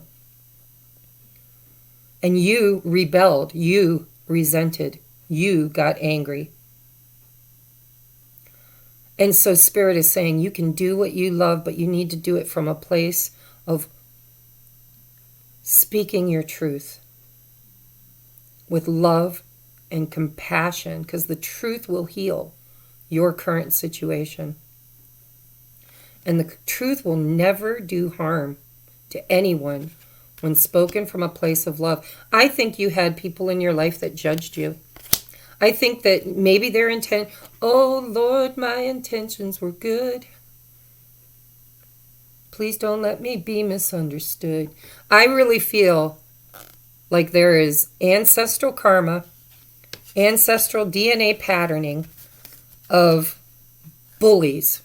And you rebelled, you resented, you got angry. And so Spirit is saying you can do what you love, but you need to do it from a place of speaking your truth with love and compassion, because the truth will heal your current situation. And the truth will never do harm to anyone when spoken from a place of love. I think you had people in your life that judged you. I think that maybe their intent, oh Lord, my intentions were good. Please don't let me be misunderstood. I really feel like there is ancestral karma, ancestral DNA patterning of bullies.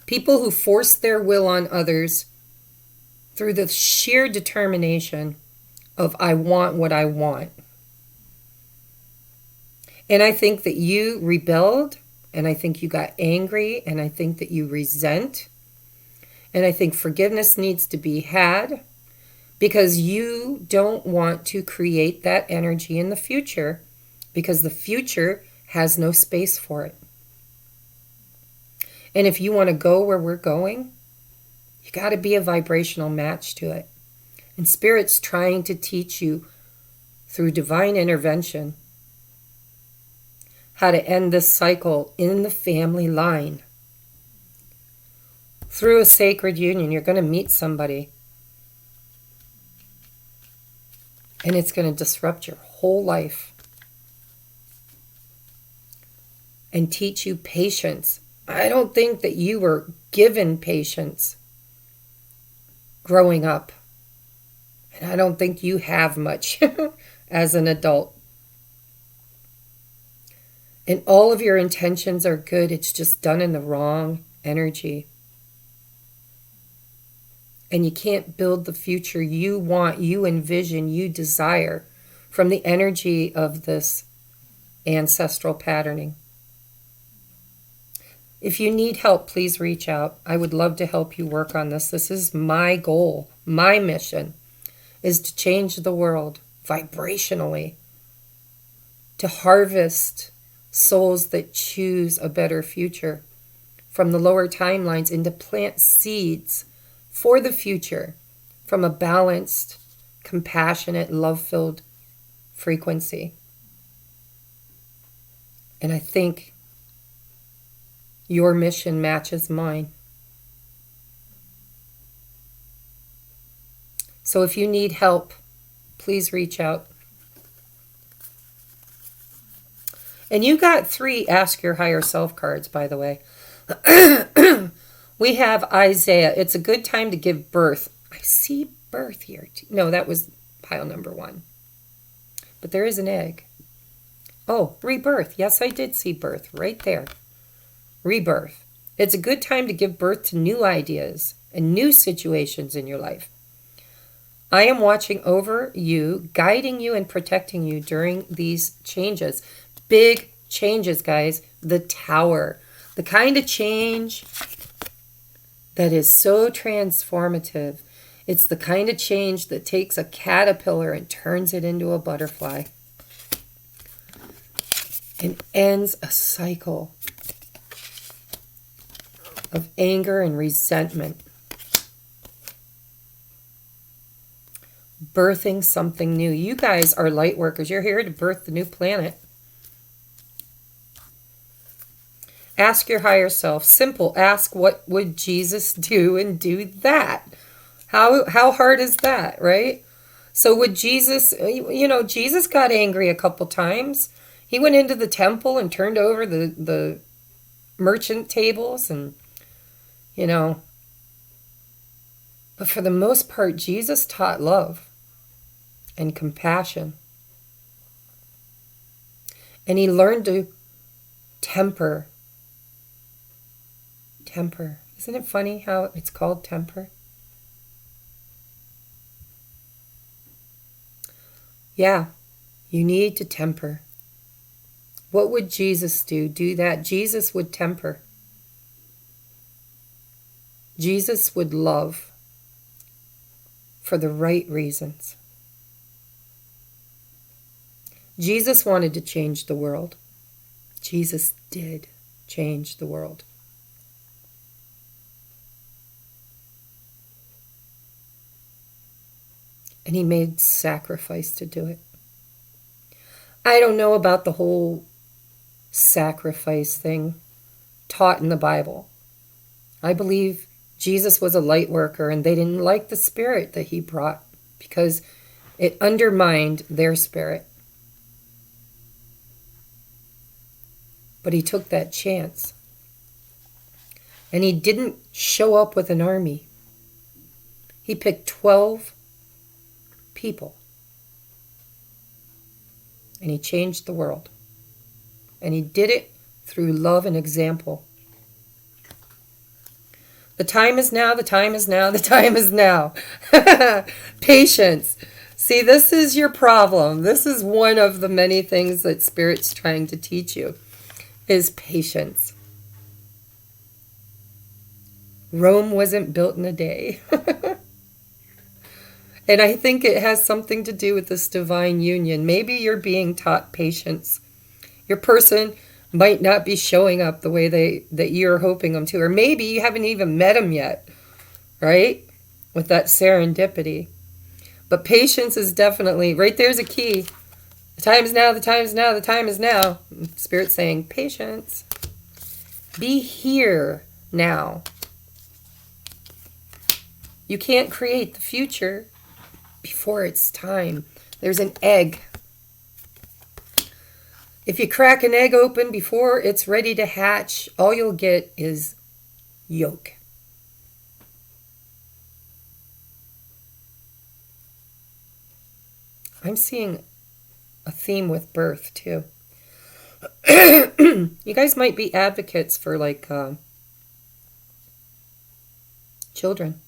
People who force their will on others through the sheer determination of I want what I want. And I think that you rebelled, and I think you got angry, and I think that you resent, and I think forgiveness needs to be had, because you don't want to create that energy in the future, because the future has no space for it. And if you want to go where we're going, you got to be a vibrational match to it. And Spirit's trying to teach you through divine intervention how to end this cycle in the family line. Through a sacred union, you're going to meet somebody, and it's going to disrupt your whole life and teach you patience. I don't think that you were given patience growing up. And I don't think you have much as an adult. And all of your intentions are good. It's just done in the wrong energy. And you can't build the future you want, you envision, you desire from the energy of this ancestral patterning. If you need help, please reach out. I would love to help you work on this. This is my goal. My mission is to change the world vibrationally, to harvest souls that choose a better future from the lower timelines and to plant seeds for the future from a balanced, compassionate, love-filled frequency. And I think your mission matches mine. So if you need help, please reach out. And you got 3 Ask Your Higher Self cards, by the way. We have Isaiah. It's a good time to give birth. I see birth here. No, that was pile number 1. But there is an egg. Oh, rebirth. Yes, I did see birth right there. Rebirth. It's a good time to give birth to new ideas and new situations in your life. I am watching over you, guiding you and protecting you during these changes. Big changes, guys. The Tower. The kind of change that is so transformative. It's the kind of change that takes a caterpillar and turns it into a butterfly and ends a cycle of anger and resentment. Birthing something new. You guys are light workers. You're here to birth the new planet. Ask your higher self. Simple. Ask, what would Jesus do, and do that. How hard is that, right? So would Jesus, Jesus got angry a couple times. He went into the temple and turned over the merchant tables and, But for the most part, Jesus taught love and compassion. And he learned to temper. Temper. Isn't it funny how it's called temper? Yeah, you need to temper. What would Jesus do? Do that. Jesus would temper. Jesus would love for the right reasons. Jesus wanted to change the world. Jesus did change the world. And he made sacrifice to do it. I don't know about the whole sacrifice thing taught in the Bible. I believe Jesus was a light worker and they didn't like the spirit that he brought because it undermined their spirit. But he took that chance. And he didn't show up with an army. He picked 12 people. And he changed the world. And he did it through love and example. The time is now, the time is now, the time is now. Patience. See, this is your problem. This is one of the many things that Spirit's trying to teach you, is patience. Rome wasn't built in a day. And I think it has something to do with this divine union. Maybe you're being taught patience. Your person might not be showing up the way that you're hoping them to. Or maybe you haven't even met them yet, right? With that serendipity. But patience is definitely, right there's a key. The time is now, the time is now, the time is now. Spirit's saying, patience. Be here now. You can't create the future before it's time. There's an egg. If you crack an egg open before it's ready to hatch, all you'll get is yolk. I'm seeing a theme with birth too. You guys might be advocates for children.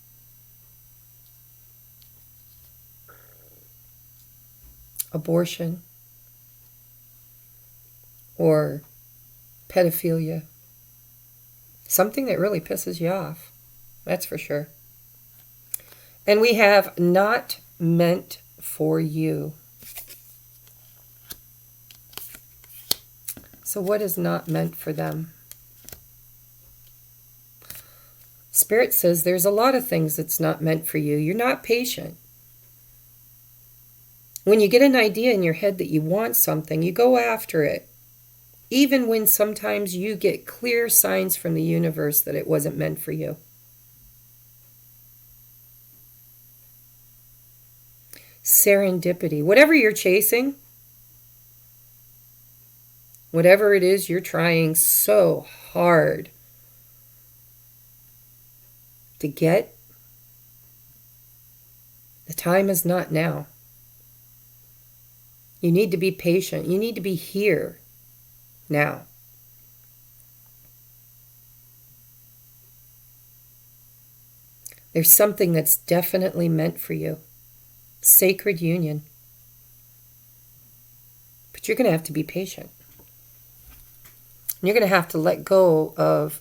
Abortion. Or pedophilia. Something that really pisses you off. That's for sure. And we have not meant for you. So what is not meant for them? Spirit says there's a lot of things that's not meant for you. You're not patient. When you get an idea in your head that you want something, you go after it. Even when sometimes you get clear signs from the universe that it wasn't meant for you. Serendipity. Whatever you're chasing, whatever it is you're trying so hard to get, the time is not now. You need to be patient. You need to be here now. There's something that's definitely meant for you. Sacred union. But you're going to have to be patient. You're going to have to let go of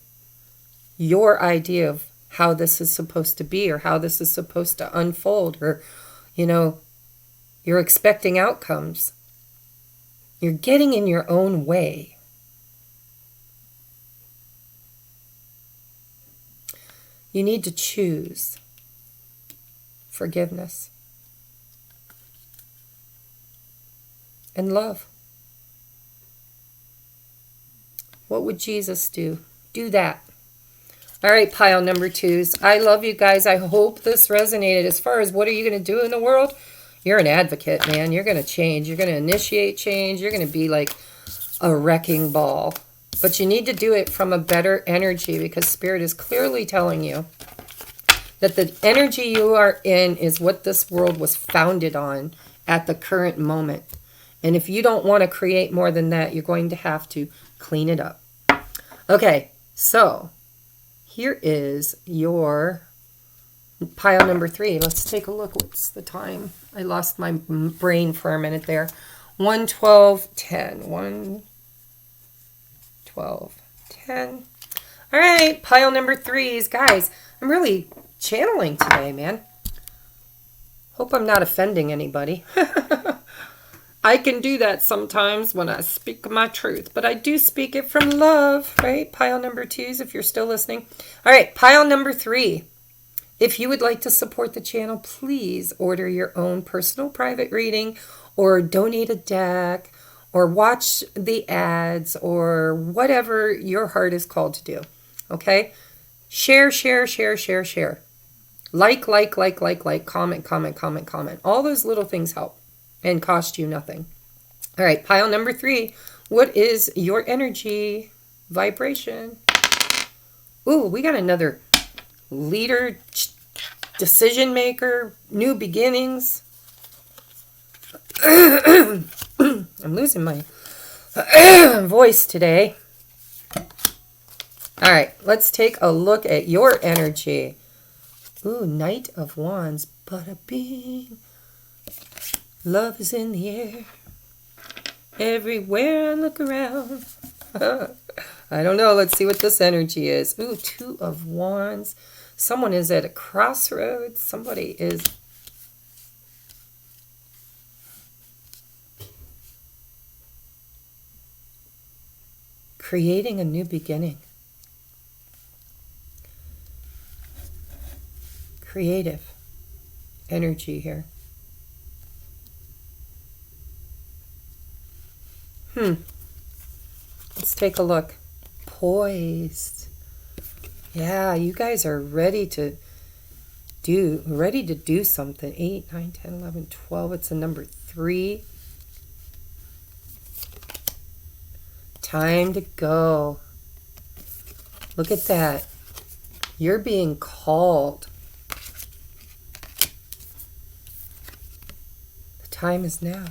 your idea of how this is supposed to be or how this is supposed to unfold, or, you're expecting outcomes. You're getting in your own way. You need to choose forgiveness and love. What would Jesus do? Do that. All right, pile number 2s. I love you guys. I hope this resonated. As far as what are you going to do in the world? You're an advocate, man. You're going to change. You're going to initiate change. You're going to be like a wrecking ball. But you need to do it from a better energy, because Spirit is clearly telling you that the energy you are in is what this world was founded on at the current moment. And if you don't want to create more than that, you're going to have to clean it up. Okay, so here is your pile number 3. Let's take a look. What's the time? I lost my brain for a minute there. 1:12:10. 1:12:10. All right, pile number 3s. Guys, I'm really channeling today, man. Hope I'm not offending anybody. I can do that sometimes when I speak my truth, but I do speak it from love, right? Pile number 2s, if you're still listening. All right, pile number 3. If you would like to support the channel, please order your own personal private reading, or donate a deck, or watch the ads, or whatever your heart is called to do, okay? Share, share, share, share, share. Like, comment. All those little things help and cost you nothing. All right, pile number 3. What is your energy vibration? Ooh, we got another leader, decision maker, new beginnings. I'm losing my voice today. All right, let's take a look at your energy. Ooh, Knight of Wands. Bada bing. Love is in the air. Everywhere I look around. I don't know. Let's see what this energy is. Ooh, 2 of Wands. Someone is at a crossroads. Somebody is creating a new beginning. Creative energy here. Let's take a look. Poised. Yeah, you guys are ready to do something. 8, 9, 10, 11, 12. It's a number 3. Time to go. Look at that. You're being called. The time is now.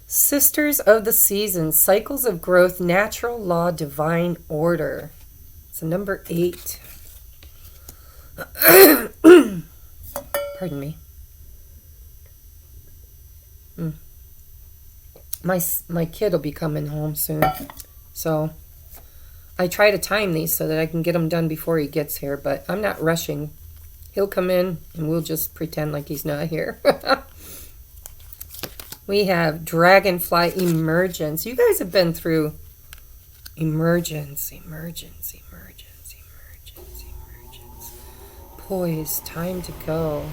Sisters of the Seasons, Cycles of Growth, Natural Law, Divine Order. It's a number 8. Pardon me. My kid will be coming home soon. So I try to time these so that I can get them done before he gets here, but I'm not rushing. He'll come in and we'll just pretend like he's not here. We have dragonfly emergence. You guys have been through emergence. Poise, time to go.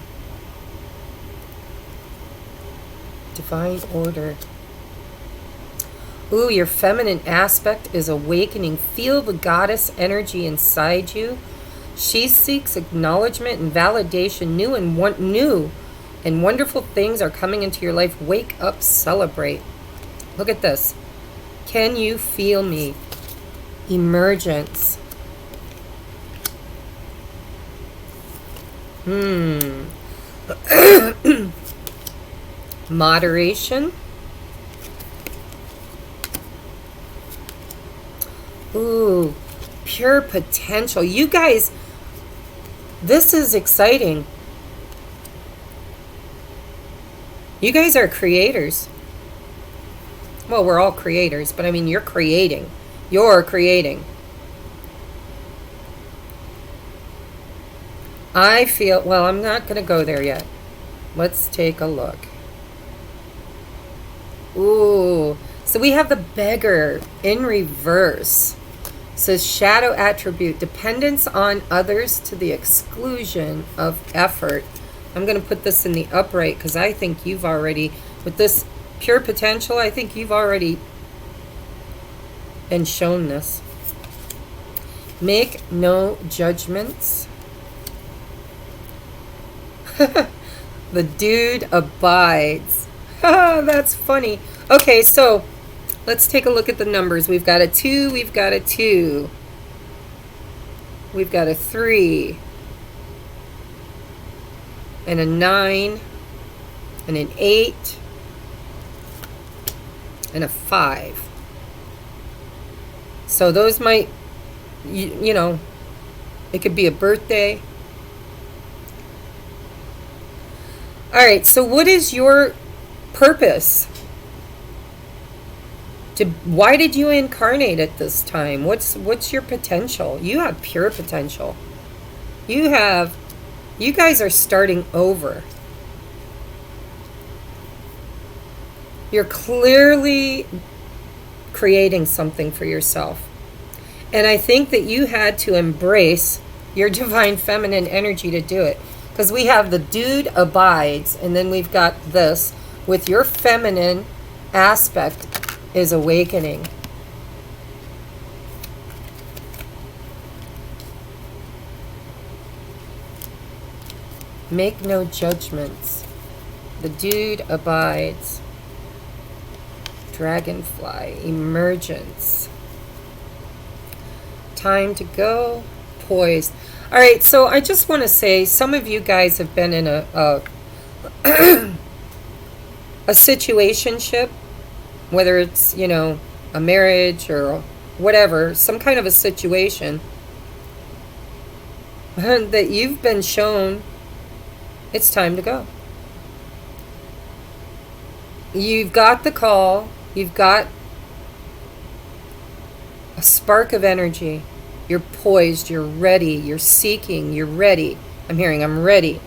Divine order. Ooh, your feminine aspect is awakening. Feel the goddess energy inside you. She seeks acknowledgement and validation. New and wonderful things are coming into your life. Wake up, celebrate. Look at this. Can you feel me? Emergence. Moderation. Ooh, pure potential. You guys, this is exciting. You guys are creators. Well, we're all creators, but I mean, you're creating. You're creating. I feel, well, I'm not going to go there yet. Let's take a look. Ooh, so we have the beggar in reverse. It says shadow attribute, dependence on others to the exclusion of effort. I'm going to put this in the upright because I think you've already, with this pure potential, I think you've already been shown this. Make no judgments. The dude abides. That's funny. Okay, so let's take a look at the numbers. We've got a 2, we've got a 2. We've got a 3. And a 9. And an 8. And a 5. So those might, you know, it could be a birthday. All right, so what is your purpose? Why did you incarnate at this time? What's your potential? You have pure potential. You guys are starting over. You're clearly creating something for yourself. And I think that you had to embrace your divine feminine energy to do it. Because we have the dude abides, and then we've got this with your feminine aspect is awakening. Make no judgments. The dude abides. Dragonfly, emergence. Time to go, poised. All right, so I just want to say some of you guys have been in a situationship, whether it's, you know, a marriage or whatever, some kind of a situation that you've been shown it's time to go. You've got the call, you've got a spark of energy. You're poised, you're ready, you're seeking, you're ready. I'm hearing, I'm ready.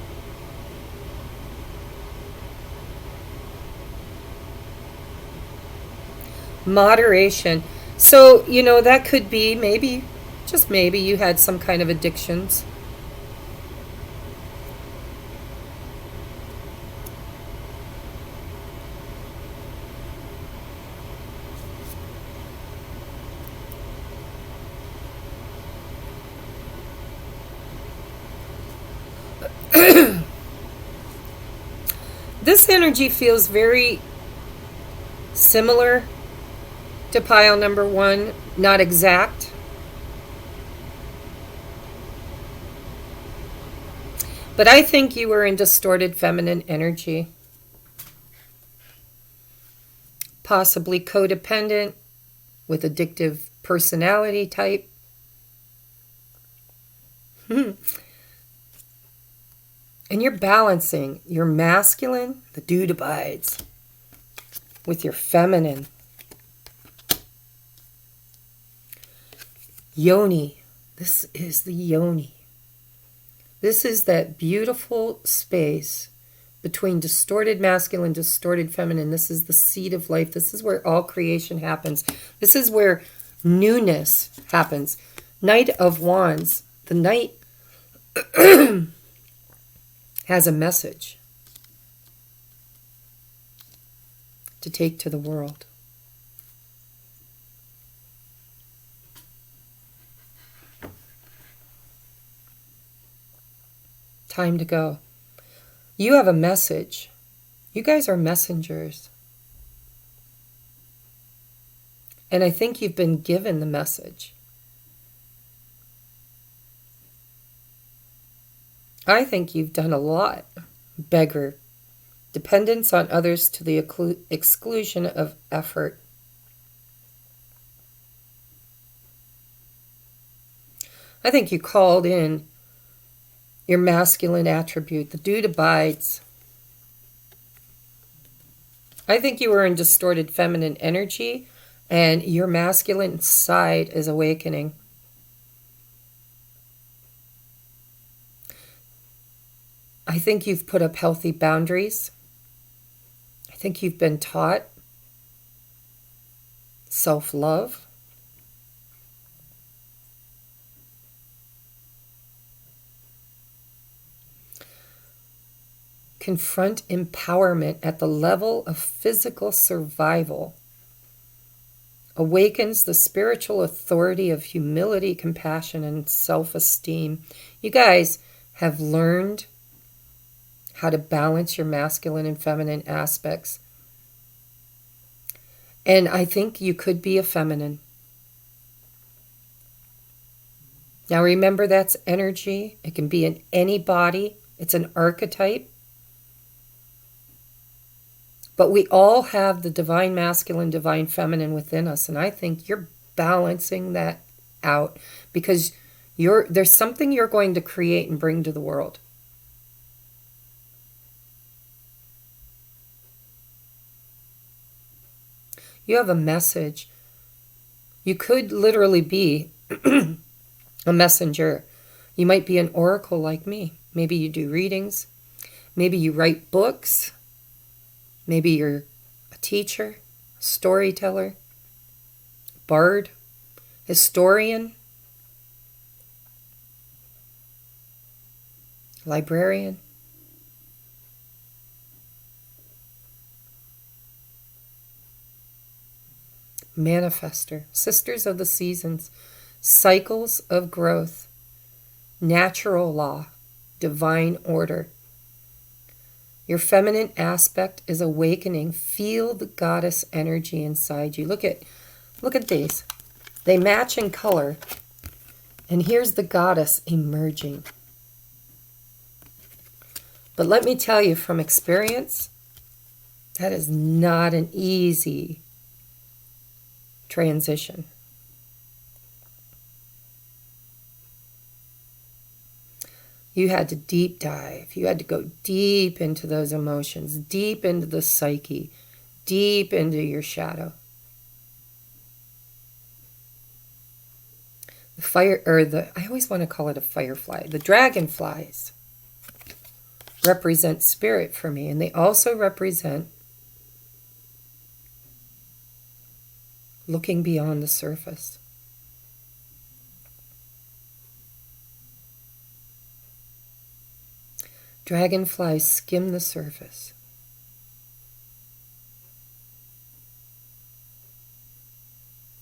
Moderation. So, you know, that could be maybe, just maybe, you had some kind of addictions. This energy feels very similar to pile number 1, not exact. But I think you were in distorted feminine energy. Possibly codependent with addictive personality type. And you're balancing your masculine, the dude abides, with your feminine. Yoni. This is the yoni. This is that beautiful space between distorted masculine, distorted feminine. This is the seed of life. This is where all creation happens. This is where newness happens. Knight of Wands. The Knight has a message to take to the world. Time to go. You have a message. You guys are messengers. And I think you've been given the message. I think you've done a lot. Beggar. Dependence on others to the exclusion of effort. I think you called in your masculine attribute. The dude abides. I think you were in distorted feminine energy, and your masculine side is awakening. I think you've put up healthy boundaries. I think you've been taught self-love. Confront empowerment at the level of physical survival. Awakens the spiritual authority of humility, compassion, and self-esteem. You guys have learned how to balance your masculine and feminine aspects. And I think you could be a feminine. Now remember, that's energy. It can be in any body. It's an archetype. But we all have the divine masculine, divine feminine within us. And I think you're balancing that out because there's something you're going to create and bring to the world. You have a message. You could literally be a messenger. You might be an oracle like me. Maybe you do readings. Maybe you write books. Maybe you're a teacher, storyteller, bard, historian, librarian. Manifester, sisters of the seasons, cycles of growth, natural law, divine order. Your feminine aspect is awakening. Feel the goddess energy inside you. Look at these. They match in color. And here's the goddess emerging. But let me tell you from experience, that is not an easy transition. You had to deep dive. You had to go deep into those emotions, deep into the psyche, deep into your shadow. The fire, I always want to call it a firefly. The dragonflies represent spirit for me, and they also represent looking beyond the surface. Dragonflies skim the surface.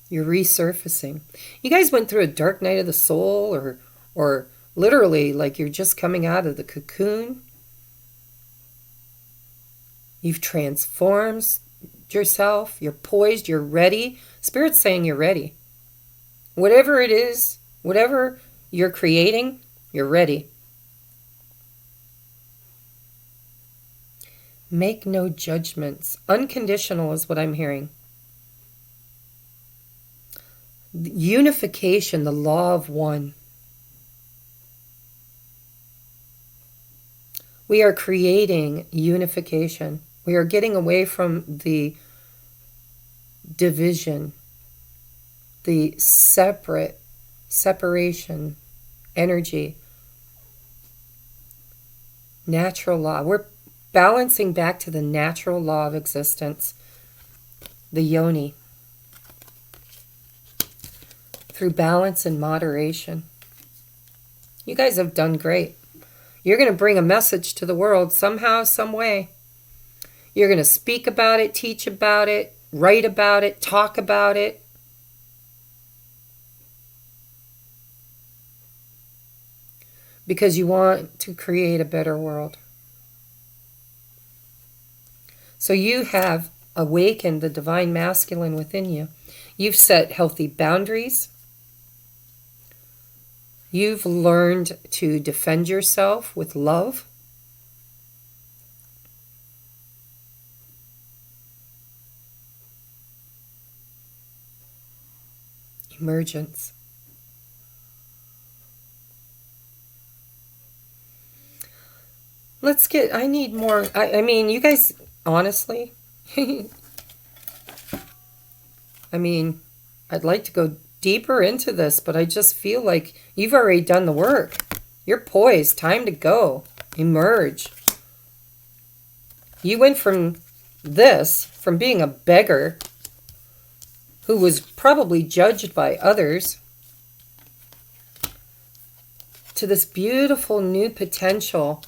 You're resurfacing. You guys went through a dark night of the soul, or literally like you're just coming out of the cocoon. You've transformed yourself. You're poised. You're ready. Spirit's saying you're ready. Whatever it is, whatever you're creating, you're ready. Make no judgments. Unconditional is what I'm hearing. Unification, the law of one. We are creating unification. We are getting away from the division, the separation energy. Natural law. balancing back to the natural law of existence, the yoni, through balance and moderation. You guys have done great. You're going to bring a message to the world somehow, some way. You're going to speak about it, teach about it, write about it, talk about it. Because you want to create a better world. So you have awakened the divine masculine within you. You've set healthy boundaries. You've learned to defend yourself with love. Emergence. I need more. I mean, you guys, honestly, I mean, I'd like to go deeper into this, but I just feel like you've already done the work. You're poised. Time to go. Emerge. You went from being a beggar who was probably judged by others, to this beautiful new potential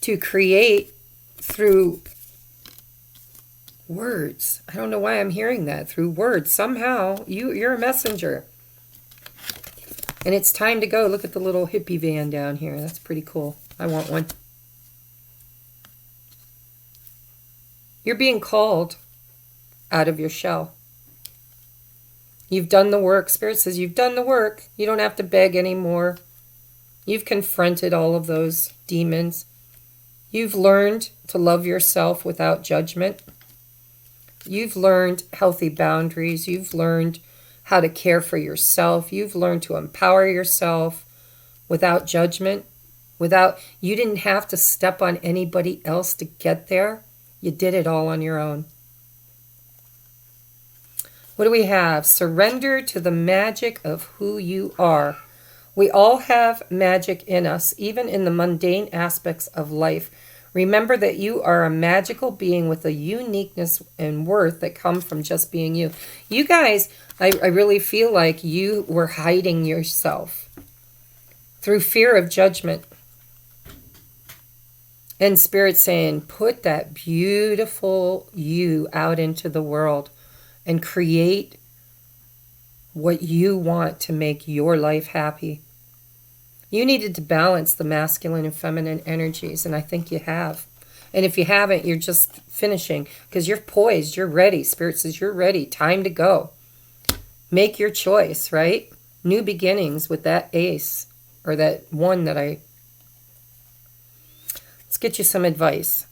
to create through words. I don't know why I'm hearing that. Through words. Somehow, you're a messenger. And it's time to go. Look at the little hippie van down here. That's pretty cool. I want one. You're being called out of your shell. You've done the work. Spirit says you've done the work. You don't have to beg anymore. You've confronted all of those demons. You've learned to love yourself without judgment. You've learned healthy boundaries. You've learned how to care for yourself. You've learned to empower yourself without judgment. You didn't have to step on anybody else to get there. You did it all on your own. What do we have? Surrender to the magic of who you are. We all have magic in us, even in the mundane aspects of life. Remember that you are a magical being with a uniqueness and worth that come from just being you. You guys, I really feel like you were hiding yourself through fear of judgment. And Spirit saying, put that beautiful you out into the world and create what you want to make your life happy. You needed to balance the masculine and feminine energies, and I think you have. And if you haven't, you're just finishing, because you're poised, you're ready. Spirit says you're ready. Time to go. Make your choice, right? New beginnings with that ace, or that one that Let's get you some advice.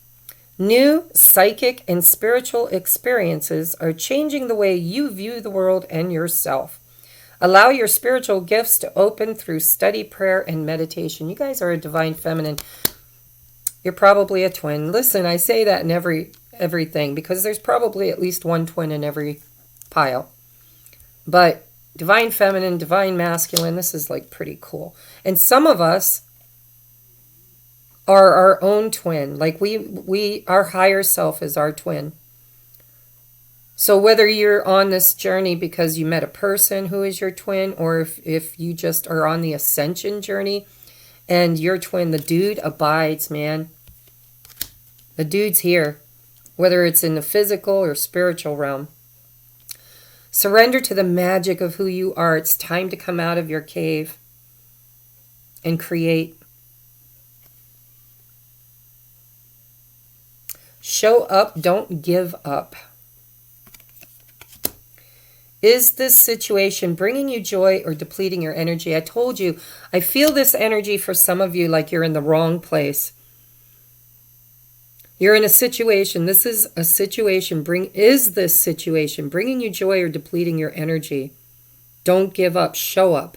New psychic and spiritual experiences are changing the way you view the world and yourself. Allow your spiritual gifts to open through study, prayer, and meditation. You guys are a divine feminine. You're probably a twin. Listen, I say that in everything because there's probably at least one twin in every pile. But divine feminine, divine masculine, this is like pretty cool. And some of us are our own twin. Like our higher self is our twin. So whether you're on this journey because you met a person who is your twin, or if you just are on the ascension journey and your twin, the dude abides, man. The dude's here, whether it's in the physical or spiritual realm. Surrender to the magic of who you are. It's time to come out of your cave and create. Show up, don't give up. Is this situation bringing you joy or depleting your energy? I told you, I feel this energy for some of you like you're in the wrong place. You're in a situation. This is a situation. Is this situation bringing you joy or depleting your energy? Don't give up. Show up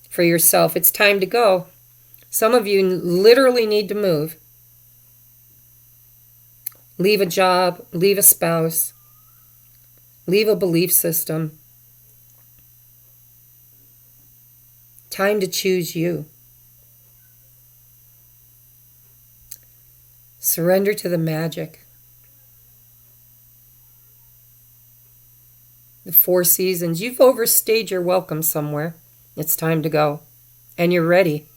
for yourself. It's time to go. Some of you literally need to move. Leave a job, leave a spouse, leave a belief system. Time to choose you. Surrender to the magic. The 4 seasons. You've overstayed your welcome somewhere. It's time to go. And you're ready.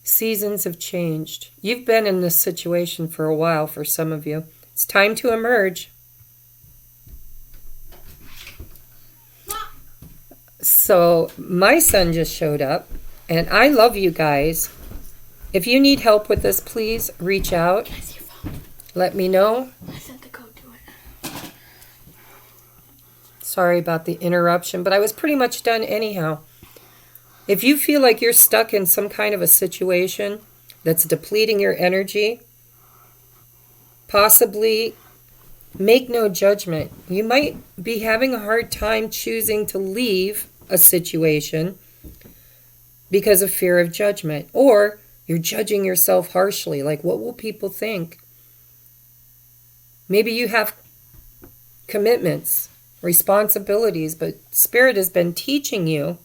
Seasons have changed. You've been in this situation for a while for some of you. It's time to emerge. So my son just showed up, and I love you guys. If you need help with this, please reach out. Let me know. I sent the code to it. Sorry about the interruption, but I was pretty much done anyhow. If you feel like you're stuck in some kind of a situation that's depleting your energy, possibly make no judgment. You might be having a hard time choosing to leave a situation because of fear of judgment, or you're judging yourself harshly, like, what will people think? Maybe you have commitments, responsibilities, but Spirit has been teaching you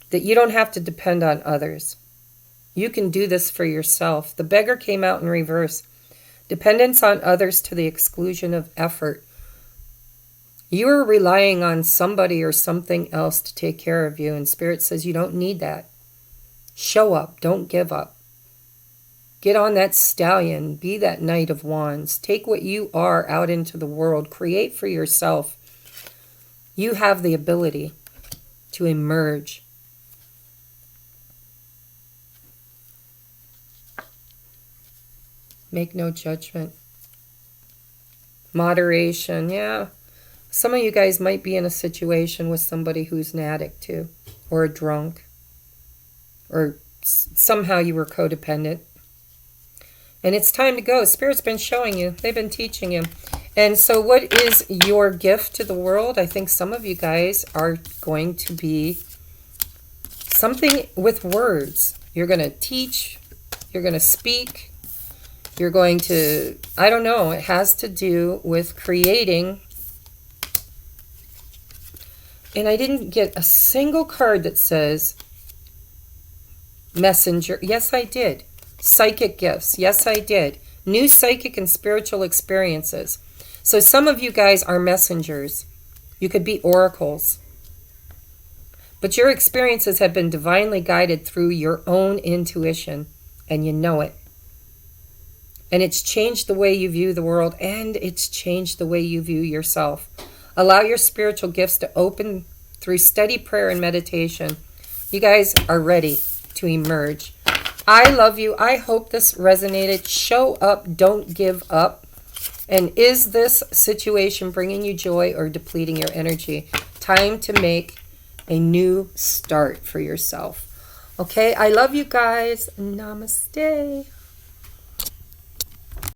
that you don't have to depend on others. You can do this for yourself. The beggar came out in reverse. Dependence on others to the exclusion of effort. You are relying on somebody or something else to take care of you, and Spirit says you don't need that. Show up. Don't give up. Get on that stallion. Be that Knight of Wands. Take what you are out into the world. Create for yourself. You have the ability to emerge. Make no judgment. Moderation, yeah. Some of you guys might be in a situation with somebody who's an addict too, or a drunk, or somehow you were codependent. And it's time to go. Spirit's been showing you. They've been teaching you. And so what is your gift to the world? I think some of you guys are going to be something with words. You're going to teach. You're going to speak. You're going to, I don't know, it has to do with creating. And I didn't get a single card that says messenger. Yes, I did. Psychic gifts. Yes, I did. New psychic and spiritual experiences. So some of you guys are messengers. You could be oracles. But your experiences have been divinely guided through your own intuition, and you know it. And it's changed the way you view the world, and it's changed the way you view yourself. Allow your spiritual gifts to open through steady prayer and meditation. You guys are ready to emerge. I love you. I hope this resonated. Show up. Don't give up. And is this situation bringing you joy or depleting your energy? Time to make a new start for yourself. Okay, I love you guys. Namaste.